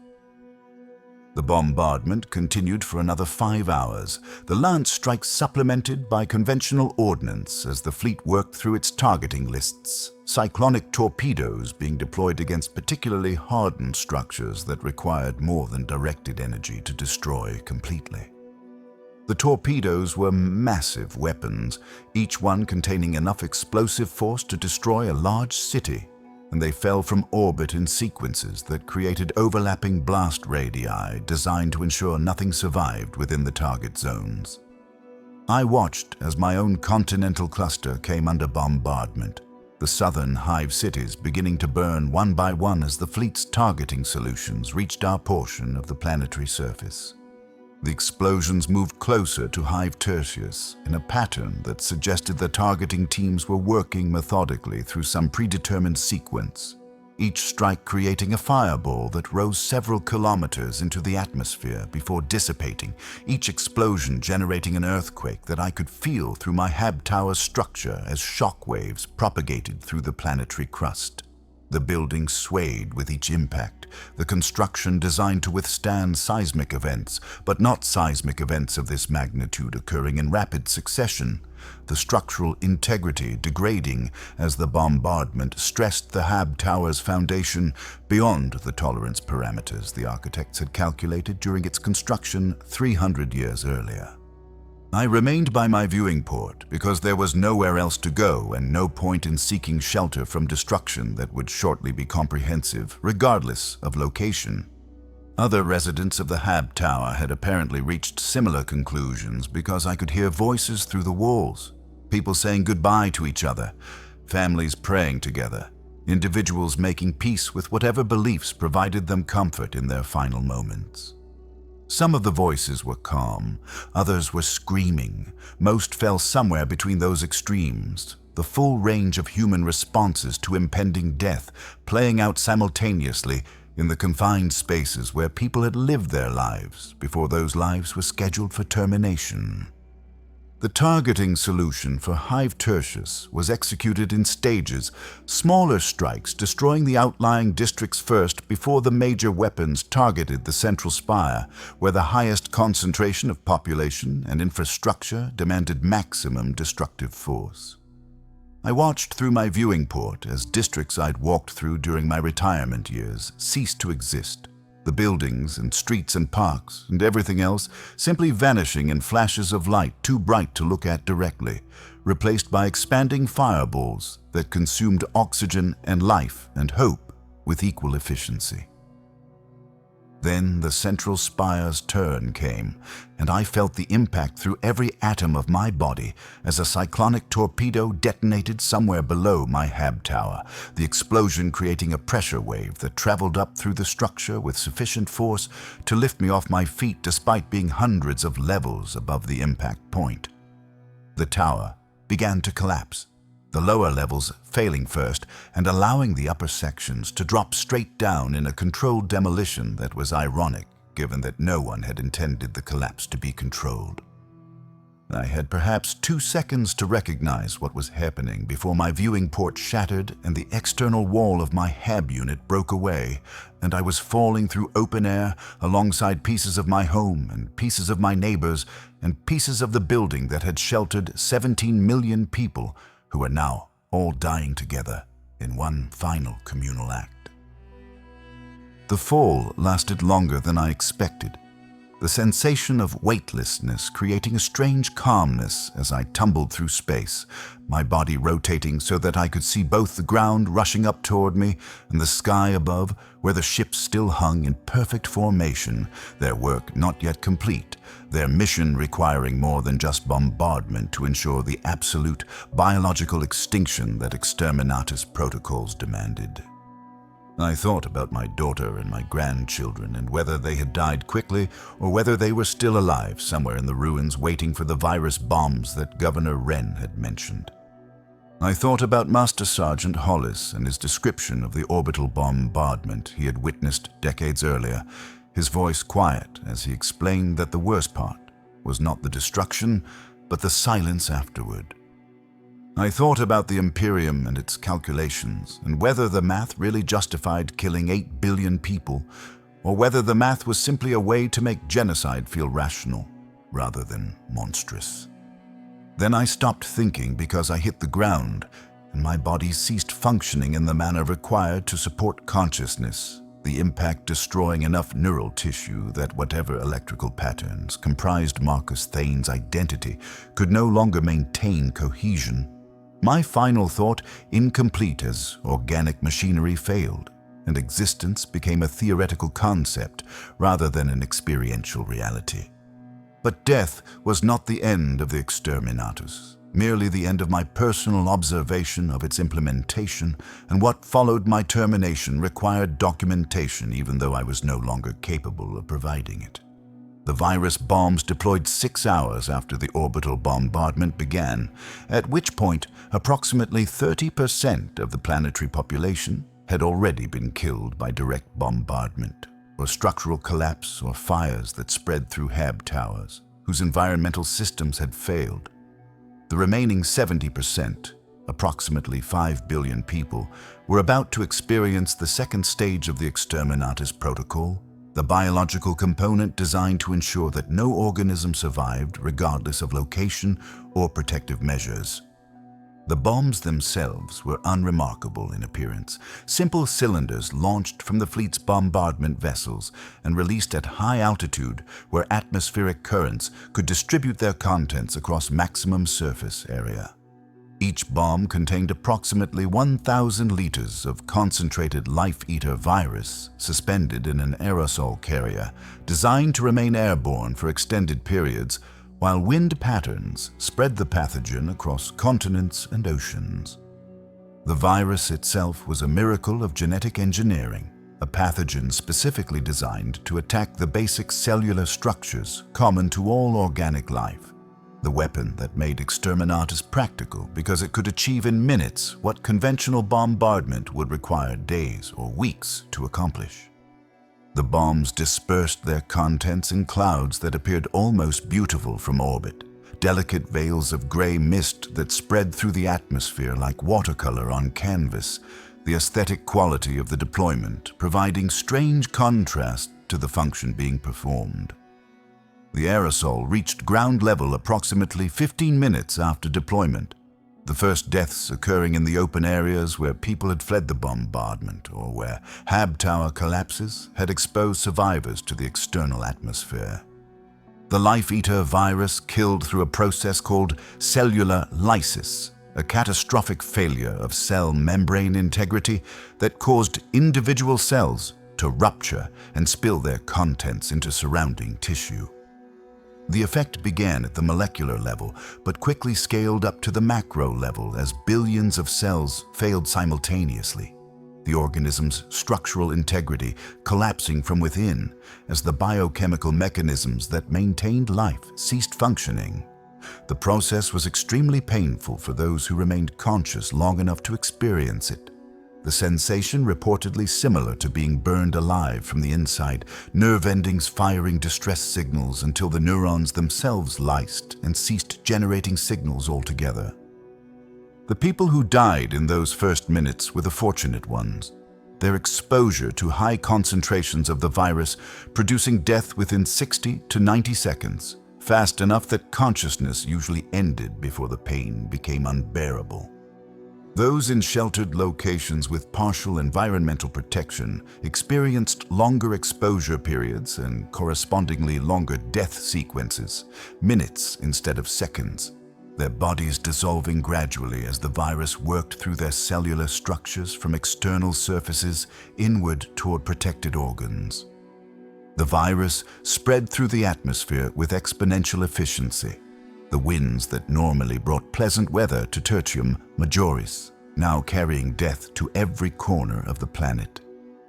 The bombardment continued for another 5 hours, the lance strikes supplemented by conventional ordnance as the fleet worked through its targeting lists, cyclonic torpedoes being deployed against particularly hardened structures that required more than directed energy to destroy completely. The torpedoes were massive weapons, each one containing enough explosive force to destroy a large city, and they fell from orbit in sequences that created overlapping blast radii designed to ensure nothing survived within the target zones. I watched as my own continental cluster came under bombardment, the southern hive cities beginning to burn one by one as the fleet's targeting solutions reached our portion of the planetary surface. The explosions moved closer to Hive Tertius in a pattern that suggested the targeting teams were working methodically through some predetermined sequence, each strike creating a fireball that rose several kilometers into the atmosphere before dissipating, each explosion generating an earthquake that I could feel through my Hab Tower's structure as shock waves propagated through the planetary crust. The building swayed with each impact, the construction designed to withstand seismic events, but not seismic events of this magnitude occurring in rapid succession, the structural integrity degrading as the bombardment stressed the Hab Tower's foundation beyond the tolerance parameters the architects had calculated during its construction 300 years earlier. I remained by my viewing port because there was nowhere else to go and no point in seeking shelter from destruction that would shortly be comprehensive, regardless of location. Other residents of the Hab Tower had apparently reached similar conclusions because I could hear voices through the walls, people saying goodbye to each other, families praying together, individuals making peace with whatever beliefs provided them comfort in their final moments. Some of the voices were calm, others were screaming. Most fell somewhere between those extremes, the full range of human responses to impending death playing out simultaneously in the confined spaces where people had lived their lives before those lives were scheduled for termination. The targeting solution for Hive Tertius was executed in stages, smaller strikes destroying the outlying districts first before the major weapons targeted the central spire, where the highest concentration of population and infrastructure demanded maximum destructive force. I watched through my viewing port as districts I'd walked through during my retirement years ceased to exist. The buildings and streets and parks and everything else simply vanishing in flashes of light too bright to look at directly, replaced by expanding fireballs that consumed oxygen and life and hope with equal efficiency. Then the central spire's turn came, and I felt the impact through every atom of my body as a cyclonic torpedo detonated somewhere below my hab tower, the explosion creating a pressure wave that traveled up through the structure with sufficient force to lift me off my feet despite being hundreds of levels above the impact point. The tower began to collapse, the lower levels failing first and allowing the upper sections to drop straight down in a controlled demolition that was ironic, given that no one had intended the collapse to be controlled. I had perhaps 2 seconds to recognize what was happening before my viewing port shattered and the external wall of my hab unit broke away, and I was falling through open air alongside pieces of my home and pieces of my neighbors and pieces of the building that had sheltered 17 million people who are now all dying together in one final communal act. The fall lasted longer than I expected, the sensation of weightlessness creating a strange calmness as I tumbled through space, my body rotating so that I could see both the ground rushing up toward me and the sky above, where the ships still hung in perfect formation, their work not yet complete, their mission requiring more than just bombardment to ensure the absolute biological extinction that Exterminatus protocols demanded. I thought about my daughter and my grandchildren and whether they had died quickly or whether they were still alive somewhere in the ruins waiting for the virus bombs that Governor Wren had mentioned. I thought about Master Sergeant Hollis and his description of the orbital bombardment he had witnessed decades earlier, his voice quiet as he explained that the worst part was not the destruction, but the silence afterward. I thought about the Imperium and its calculations, and whether the math really justified killing 8 billion people, or whether the math was simply a way to make genocide feel rational, rather than monstrous. Then I stopped thinking because I hit the ground, and my body ceased functioning in the manner required to support consciousness, the impact destroying enough neural tissue that whatever electrical patterns comprised Marcus Thane's identity could no longer maintain cohesion. My final thought, incomplete as organic machinery failed, and existence became a theoretical concept rather than an experiential reality. But death was not the end of the Exterminatus, merely the end of my personal observation of its implementation, and what followed my termination required documentation even though I was no longer capable of providing it. The virus bombs deployed 6 hours after the orbital bombardment began, at which point approximately 30% of the planetary population had already been killed by direct bombardment, or structural collapse or fires that spread through hab towers, whose environmental systems had failed. The remaining 70%, approximately 5 billion people, were about to experience the second stage of the Exterminatus protocol, the biological component designed to ensure that no organism survived regardless of location or protective measures. The bombs themselves were unremarkable in appearance, simple cylinders launched from the fleet's bombardment vessels and released at high altitude where atmospheric currents could distribute their contents across maximum surface area. Each bomb contained approximately 1,000 liters of concentrated life-eater virus suspended in an aerosol carrier designed to remain airborne for extended periods, while wind patterns spread the pathogen across continents and oceans. The virus itself was a miracle of genetic engineering, a pathogen specifically designed to attack the basic cellular structures common to all organic life. The weapon that made Exterminatus practical because it could achieve in minutes what conventional bombardment would require days or weeks to accomplish. The bombs dispersed their contents in clouds that appeared almost beautiful from orbit, delicate veils of gray mist that spread through the atmosphere like watercolor on canvas, the aesthetic quality of the deployment providing strange contrast to the function being performed. The aerosol reached ground level approximately 15 minutes after deployment, the first deaths occurring in the open areas where people had fled the bombardment or where hab tower collapses had exposed survivors to the external atmosphere. The life-eater virus killed through a process called cellular lysis, a catastrophic failure of cell membrane integrity that caused individual cells, to rupture and spill their contents into surrounding tissue. The effect began at the molecular level, but quickly scaled up to the macro level as billions of cells failed simultaneously, the organism's structural integrity collapsing from within as the biochemical mechanisms that maintained life ceased functioning. The process was extremely painful for those who remained conscious long enough to experience it. The sensation reportedly similar to being burned alive from the inside, nerve endings firing distress signals until the neurons themselves lysed and ceased generating signals altogether. The people who died in those first minutes were the fortunate ones. Their exposure to high concentrations of the virus producing death within 60 to 90 seconds, fast enough that consciousness usually ended before the pain became unbearable. Those in sheltered locations with partial environmental protection experienced longer exposure periods and correspondingly longer death sequences, minutes instead of seconds, their bodies dissolving gradually as the virus worked through their cellular structures from external surfaces inward toward protected organs. The virus spread through the atmosphere with exponential efficiency. The winds that normally brought pleasant weather to Tertium Majoris, now carrying death to every corner of the planet.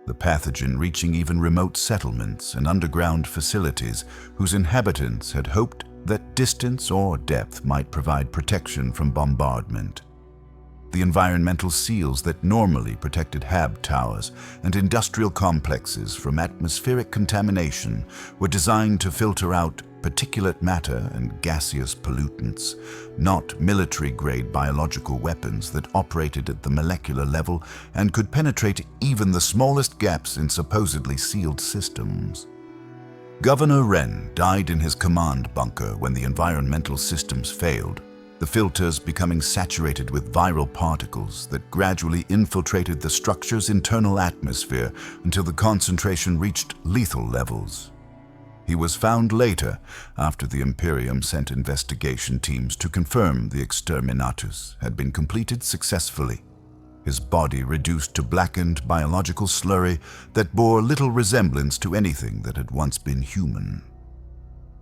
The pathogen reaching even remote settlements and underground facilities whose inhabitants had hoped that distance or depth might provide protection from bombardment. The environmental seals that normally protected hab towers and industrial complexes from atmospheric contamination were designed to filter out particulate matter and gaseous pollutants, not military-grade biological weapons that operated at the molecular level and could penetrate even the smallest gaps in supposedly sealed systems. Governor Wren died in his command bunker when the environmental systems failed, the filters becoming saturated with viral particles that gradually infiltrated the structure's internal atmosphere until the concentration reached lethal levels. He was found later, after the Imperium sent investigation teams to confirm the Exterminatus had been completed successfully. His body reduced to blackened biological slurry that bore little resemblance to anything that had once been human.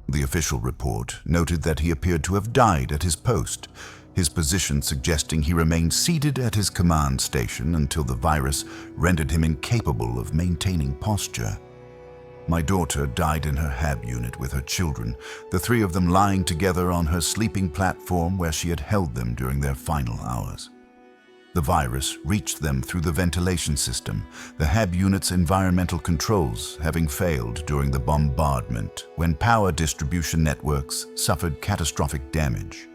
The official report noted that he appeared to have died at his post, his position suggesting he remained seated at his command station until the virus rendered him incapable of maintaining posture. My daughter died in her hab unit with her children, the three of them lying together on her sleeping platform where she had held them during their final hours. The virus reached them through the ventilation system, the hab unit's environmental controls having failed during the bombardment when power distribution networks suffered catastrophic damage.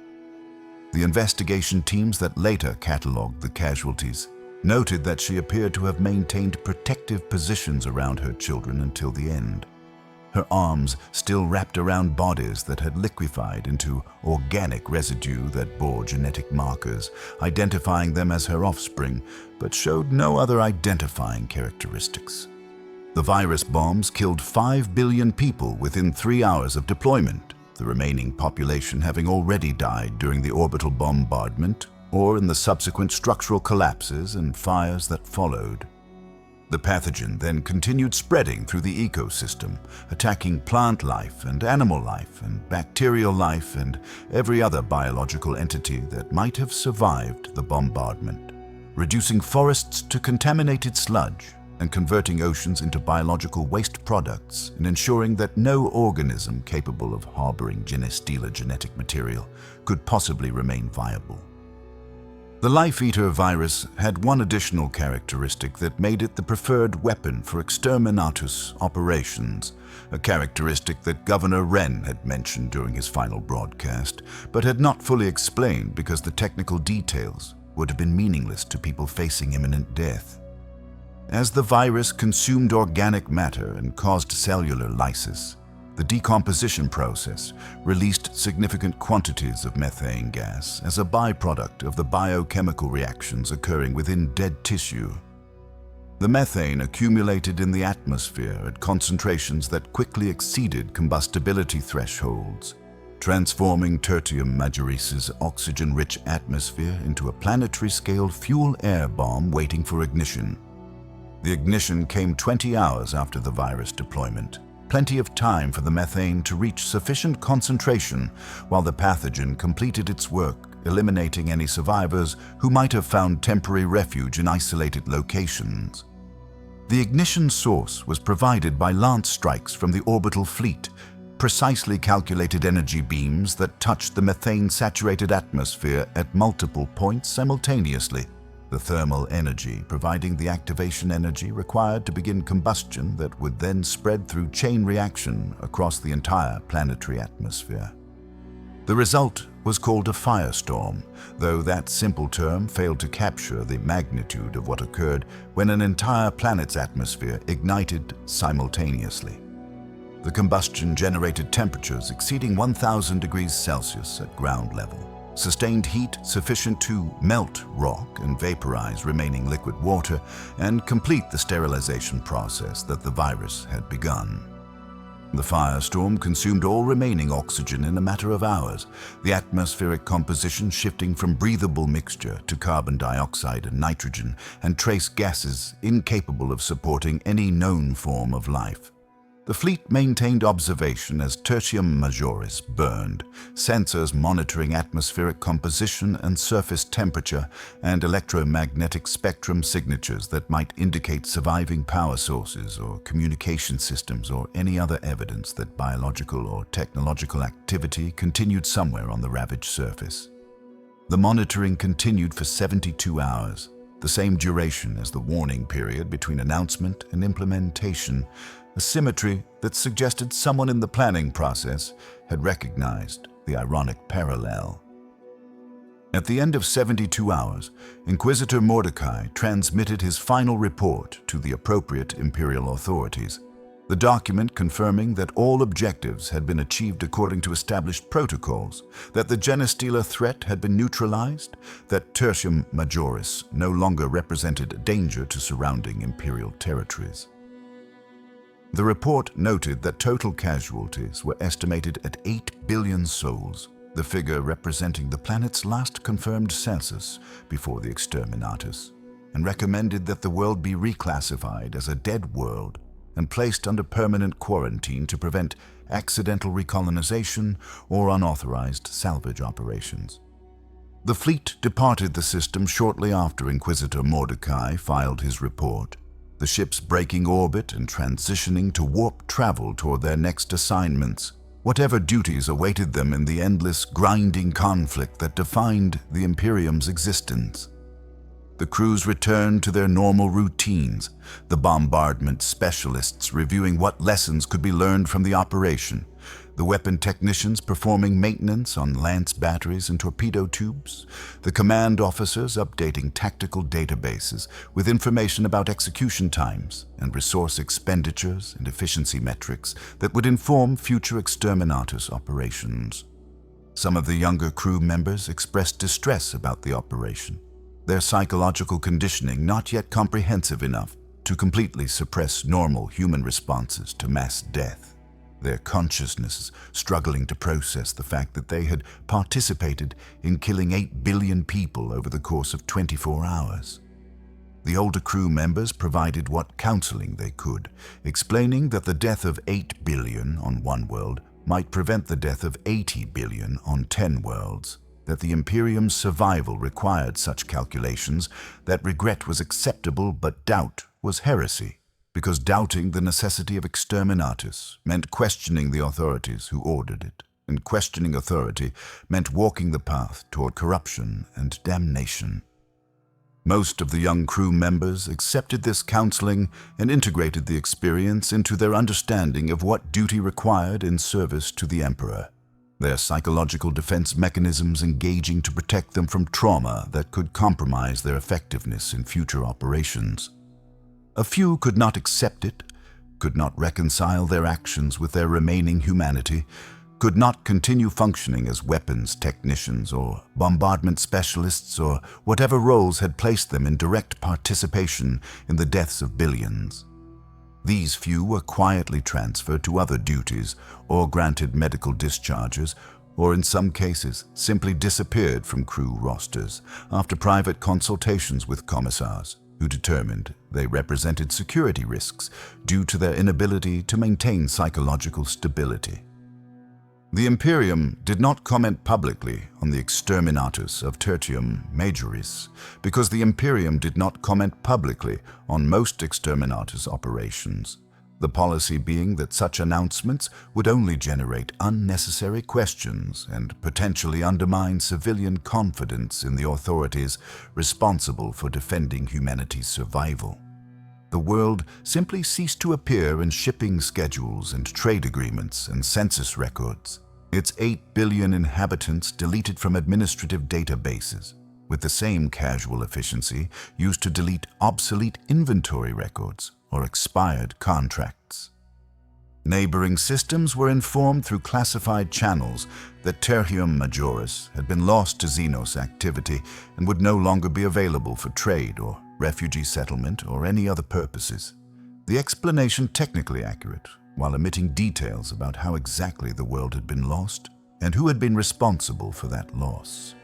The investigation teams that later catalogued the casualties noted that she appeared to have maintained protective positions around her children until the end, her arms still wrapped around bodies that had liquefied into organic residue that bore genetic markers, identifying them as her offspring, but showed no other identifying characteristics. The virus bombs killed 5 billion people within 3 hours of deployment, the remaining population having already died during the orbital bombardment or in the subsequent structural collapses and fires that followed. The pathogen then continued spreading through the ecosystem, attacking plant life and animal life and bacterial life and every other biological entity that might have survived the bombardment, reducing forests to contaminated sludge and converting oceans into biological waste products and ensuring that no organism capable of harboring genestealer genetic material could possibly remain viable. The Life-Eater virus had one additional characteristic that made it the preferred weapon for Exterminatus operations, a characteristic that Governor Wren had mentioned during his final broadcast, but had not fully explained because the technical details would have been meaningless to people facing imminent death. As the virus consumed organic matter and caused cellular lysis, the decomposition process released significant quantities of methane gas as a byproduct of the biochemical reactions occurring within dead tissue. The methane accumulated in the atmosphere at concentrations that quickly exceeded combustibility thresholds, transforming Tertium Majoris's oxygen-rich atmosphere into a planetary-scale fuel-air bomb waiting for ignition. The ignition came 20 hours after the virus deployment, plenty of time for the methane to reach sufficient concentration while the pathogen completed its work, eliminating any survivors who might have found temporary refuge in isolated locations. The ignition source was provided by lance strikes from the orbital fleet, precisely calculated energy beams that touched the methane-saturated atmosphere at multiple points simultaneously, the thermal energy providing the activation energy required to begin combustion that would then spread through chain reaction across the entire planetary atmosphere. The result was called a firestorm, though that simple term failed to capture the magnitude of what occurred when an entire planet's atmosphere ignited simultaneously. The combustion generated temperatures exceeding 1,000 degrees Celsius at ground level, sustained heat sufficient to melt rock and vaporize remaining liquid water, and complete the sterilization process that the virus had begun. The firestorm consumed all remaining oxygen in a matter of hours, the atmospheric composition shifting from breathable mixture to carbon dioxide and nitrogen, and trace gases incapable of supporting any known form of life. The fleet maintained observation as tertium majoris burned, sensors monitoring atmospheric composition and surface temperature, and electromagnetic spectrum signatures that might indicate surviving power sources or communication systems or any other evidence that biological or technological activity continued somewhere on the ravaged surface. The monitoring continued for 72 hours, the same duration as the warning period between announcement and implementation, a symmetry that suggested someone in the planning process had recognized the ironic parallel. At the end of 72 hours, Inquisitor Mordecai transmitted his final report to the appropriate Imperial authorities, the document confirming that all objectives had been achieved according to established protocols, that the Genestealer threat had been neutralized, that Tertium Majoris no longer represented a danger to surrounding Imperial territories. The report noted that total casualties were estimated at 8 billion souls, the figure representing the planet's last confirmed census before the Exterminatus, and recommended that the world be reclassified as a dead world and placed under permanent quarantine to prevent accidental recolonization or unauthorized salvage operations. The fleet departed the system shortly after Inquisitor Mordecai filed his report, the ships breaking orbit and transitioning to warp travel toward their next assignments, whatever duties awaited them in the endless, grinding conflict that defined the Imperium's existence. The crews returned to their normal routines, the bombardment specialists reviewing what lessons could be learned from the operation, the weapon technicians performing maintenance on lance batteries and torpedo tubes, the command officers updating tactical databases with information about execution times and resource expenditures and efficiency metrics that would inform future Exterminatus operations. Some of the younger crew members expressed distress about the operation, their psychological conditioning not yet comprehensive enough to completely suppress normal human responses to mass death, their consciousnesses struggling to process the fact that they had participated in killing 8 billion people over the course of 24 hours. The older crew members provided what counseling they could, explaining that the death of 8 billion on one world might prevent the death of 80 billion on 10 worlds, that the Imperium's survival required such calculations, that regret was acceptable but doubt was heresy, because doubting the necessity of Exterminatus meant questioning the authorities who ordered it, and questioning authority meant walking the path toward corruption and damnation. Most of the young crew members accepted this counseling and integrated the experience into their understanding of what duty required in service to the Emperor, their psychological defense mechanisms engaging to protect them from trauma that could compromise their effectiveness in future operations. A few could not accept it, could not reconcile their actions with their remaining humanity, could not continue functioning as weapons technicians or bombardment specialists or whatever roles had placed them in direct participation in the deaths of billions. These few were quietly transferred to other duties or granted medical discharges, or in some cases simply disappeared from crew rosters after private consultations with commissars, who determined they represented security risks due to their inability to maintain psychological stability. The Imperium did not comment publicly on the Exterminatus of Tertium Majoris because the Imperium did not comment publicly on most Exterminatus operations, the policy being that such announcements would only generate unnecessary questions and potentially undermine civilian confidence in the authorities responsible for defending humanity's survival. The world simply ceased to appear in shipping schedules and trade agreements and census records. Its 8 billion inhabitants deleted from administrative databases, with the same casual efficiency used to delete obsolete inventory records or expired contracts. Neighboring systems were informed through classified channels that Tertium Majoris had been lost to Xenos activity and would no longer be available for trade or refugee settlement or any other purposes. The explanation technically accurate, while omitting details about how exactly the world had been lost and who had been responsible for that loss.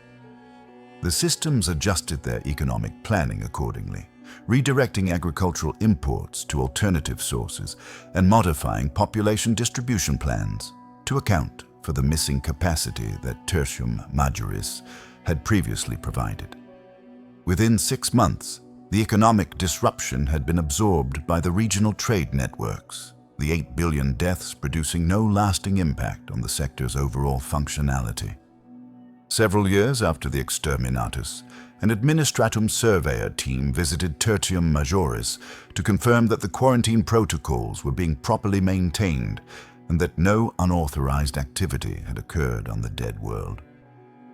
The systems adjusted their economic planning accordingly, redirecting agricultural imports to alternative sources and modifying population distribution plans to account for the missing capacity that Tertium Majoris had previously provided. Within 6 months, the economic disruption had been absorbed by the regional trade networks, the 8 billion deaths producing no lasting impact on the sector's overall functionality. Several years after the Exterminatus, an Administratum Surveyor team visited Tertium Majoris to confirm that the quarantine protocols were being properly maintained and that no unauthorized activity had occurred on the dead world.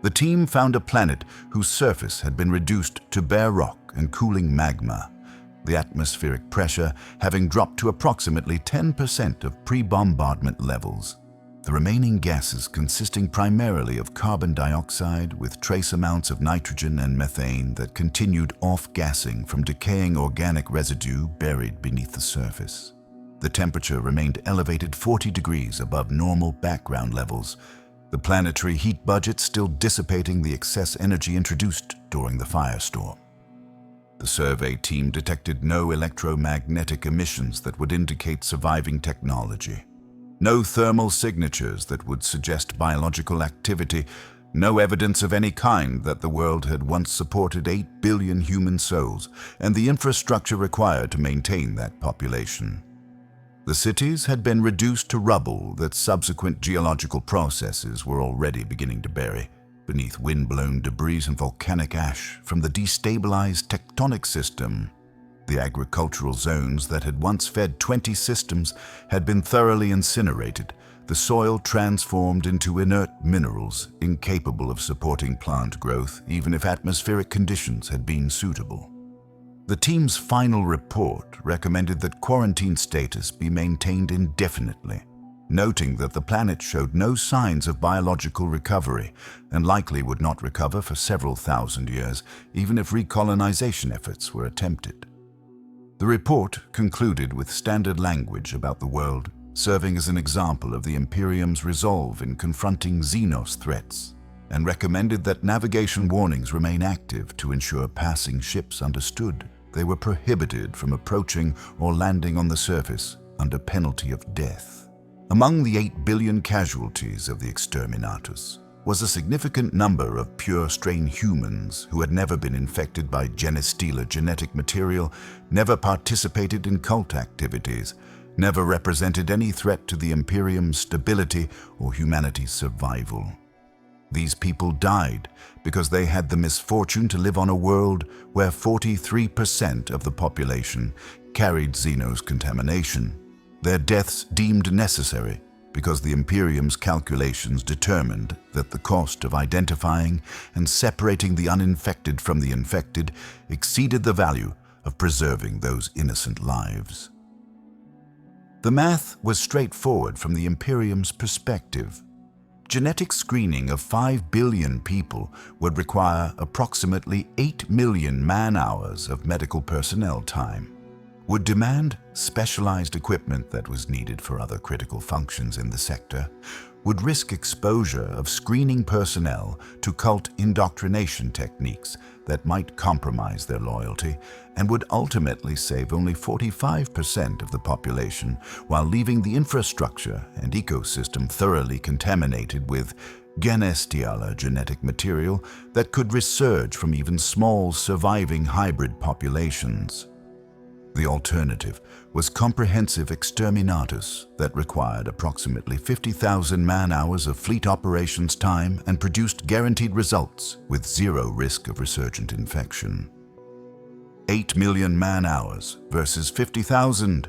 The team found a planet whose surface had been reduced to bare rock and cooling magma, the atmospheric pressure having dropped to approximately 10% of pre-bombardment levels. The remaining gases consisting primarily of carbon dioxide with trace amounts of nitrogen and methane that continued off-gassing from decaying organic residue buried beneath the surface. The temperature remained elevated 40 degrees above normal background levels, the planetary heat budget still dissipating the excess energy introduced during the firestorm. The survey team detected no electromagnetic emissions that would indicate surviving technology. No thermal signatures that would suggest biological activity, no evidence of any kind that the world had once supported 8 billion human souls and the infrastructure required to maintain that population. The cities had been reduced to rubble that subsequent geological processes were already beginning to bury, beneath wind-blown debris and volcanic ash from the destabilized tectonic system. The agricultural zones that had once fed 20 systems had been thoroughly incinerated, the soil transformed into inert minerals incapable of supporting plant growth even if atmospheric conditions had been suitable. The team's final report recommended that quarantine status be maintained indefinitely, noting that the planet showed no signs of biological recovery and likely would not recover for several thousand years, even if recolonization efforts were attempted. The report concluded with standard language about the world, serving as an example of the Imperium's resolve in confronting Xenos threats, and recommended that navigation warnings remain active to ensure passing ships understood they were prohibited from approaching or landing on the surface under penalty of death. Among the 8 billion casualties of the Exterminatus was a significant number of pure-strain humans who had never been infected by genestealer genetic material, never participated in cult activities, never represented any threat to the Imperium's stability or humanity's survival. These people died because they had the misfortune to live on a world where 43% of the population carried Xenos contamination. Their deaths deemed necessary because the Imperium's calculations determined that the cost of identifying and separating the uninfected from the infected exceeded the value of preserving those innocent lives. The math was straightforward from the Imperium's perspective. Genetic screening of 5 billion people would require approximately 8 million man-hours of medical personnel time, would demand specialized equipment that was needed for other critical functions in the sector, would risk exposure of screening personnel to cult indoctrination techniques that might compromise their loyalty and would ultimately save only 45% of the population while leaving the infrastructure and ecosystem thoroughly contaminated with genestialer genetic material that could resurge from even small surviving hybrid populations. The alternative was comprehensive Exterminatus that required approximately 50,000 man-hours of fleet operations time and produced guaranteed results with zero risk of resurgent infection. 8 million man-hours versus 50,000.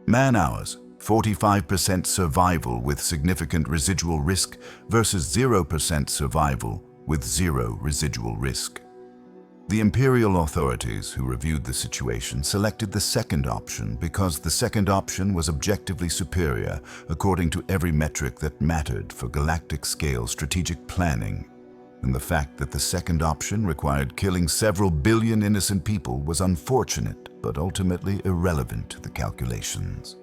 Man-hours, 45% survival with significant residual risk versus 0% survival with zero residual risk. The imperial authorities who reviewed the situation selected the second option because the second option was objectively superior according to every metric that mattered for galactic-scale strategic planning. And the fact that the second option required killing several billion innocent people was unfortunate but ultimately irrelevant to the calculations.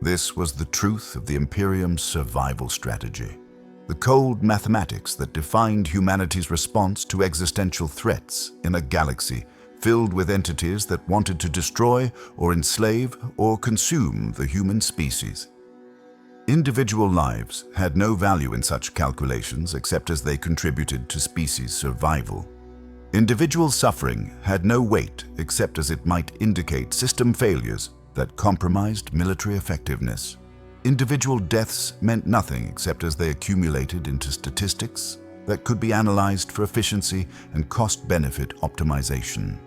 This was the truth of the Imperium's survival strategy. The cold mathematics that defined humanity's response to existential threats in a galaxy filled with entities that wanted to destroy or enslave or consume the human species. Individual lives had no value in such calculations except as they contributed to species survival. Individual suffering had no weight except as it might indicate system failures that compromised military effectiveness. Individual deaths meant nothing except as they accumulated into statistics that could be analyzed for efficiency and cost-benefit optimization.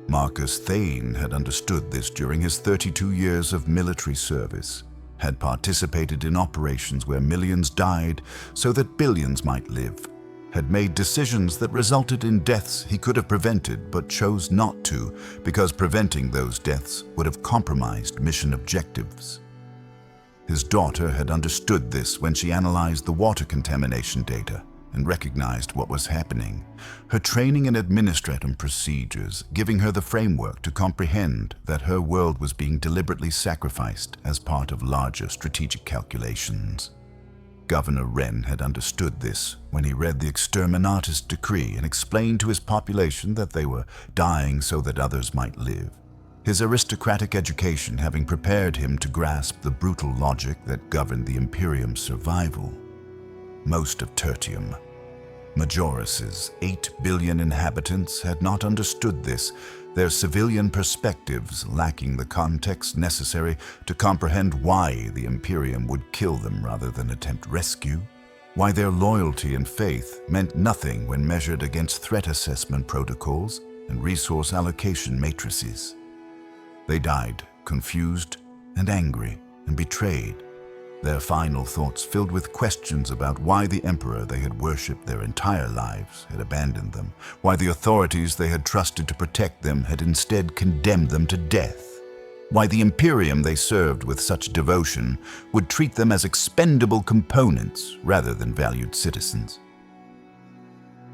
Marcus Thane had understood this during his 32 years of military service, had participated in operations where millions died so that billions might live, had made decisions that resulted in deaths he could have prevented but chose not to because preventing those deaths would have compromised mission objectives. His daughter had understood this when she analyzed the water contamination data and recognized what was happening, her training in administrative procedures giving her the framework to comprehend that her world was being deliberately sacrificed as part of larger strategic calculations. Governor Wren had understood this when he read the Exterminatus decree and explained to his population that they were dying so that others might live. His aristocratic education having prepared him to grasp the brutal logic that governed the Imperium's survival. Most of Tertium Majoris's 8 billion inhabitants had not understood this, their civilian perspectives lacking the context necessary to comprehend why the Imperium would kill them rather than attempt rescue, why their loyalty and faith meant nothing when measured against threat assessment protocols and resource allocation matrices. They died, confused and angry and betrayed, their final thoughts filled with questions about why the Emperor they had worshipped their entire lives had abandoned them, why the authorities they had trusted to protect them had instead condemned them to death, why the Imperium they served with such devotion would treat them as expendable components rather than valued citizens.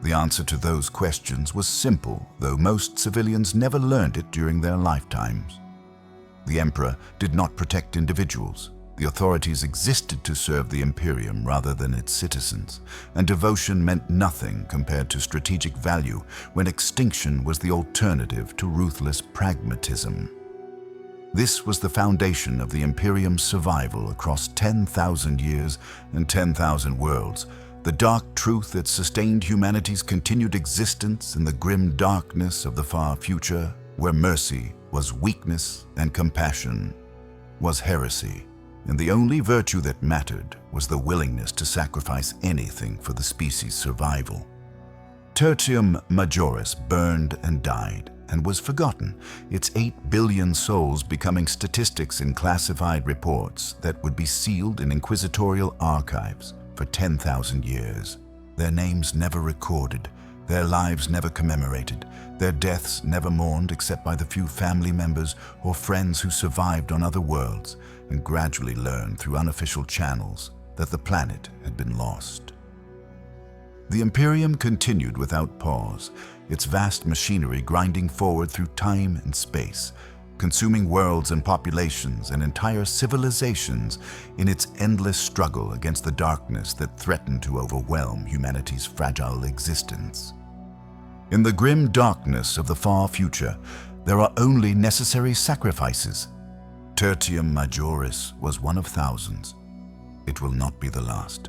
The answer to those questions was simple, though most civilians never learned it during their lifetimes. The Emperor did not protect individuals. The authorities existed to serve the Imperium rather than its citizens, and devotion meant nothing compared to strategic value when extinction was the alternative to ruthless pragmatism. This was the foundation of the Imperium's survival across 10,000 years and 10,000 worlds, the dark truth that sustained humanity's continued existence in the grim darkness of the far future, where mercy was weakness and compassion was heresy, and the only virtue that mattered was the willingness to sacrifice anything for the species' survival. Tertium Majoris burned and died and was forgotten, its 8 billion souls becoming statistics in classified reports that would be sealed in inquisitorial archives for 10,000 years. Their names never recorded, their lives never commemorated, their deaths never mourned except by the few family members or friends who survived on other worlds and gradually learned through unofficial channels that the planet had been lost. The Imperium continued without pause, its vast machinery grinding forward through time and space, consuming worlds and populations and entire civilizations in its endless struggle against the darkness that threatened to overwhelm humanity's fragile existence. In the grim darkness of the far future, there are only necessary sacrifices. Tertium Majoris was one of thousands. It will not be the last.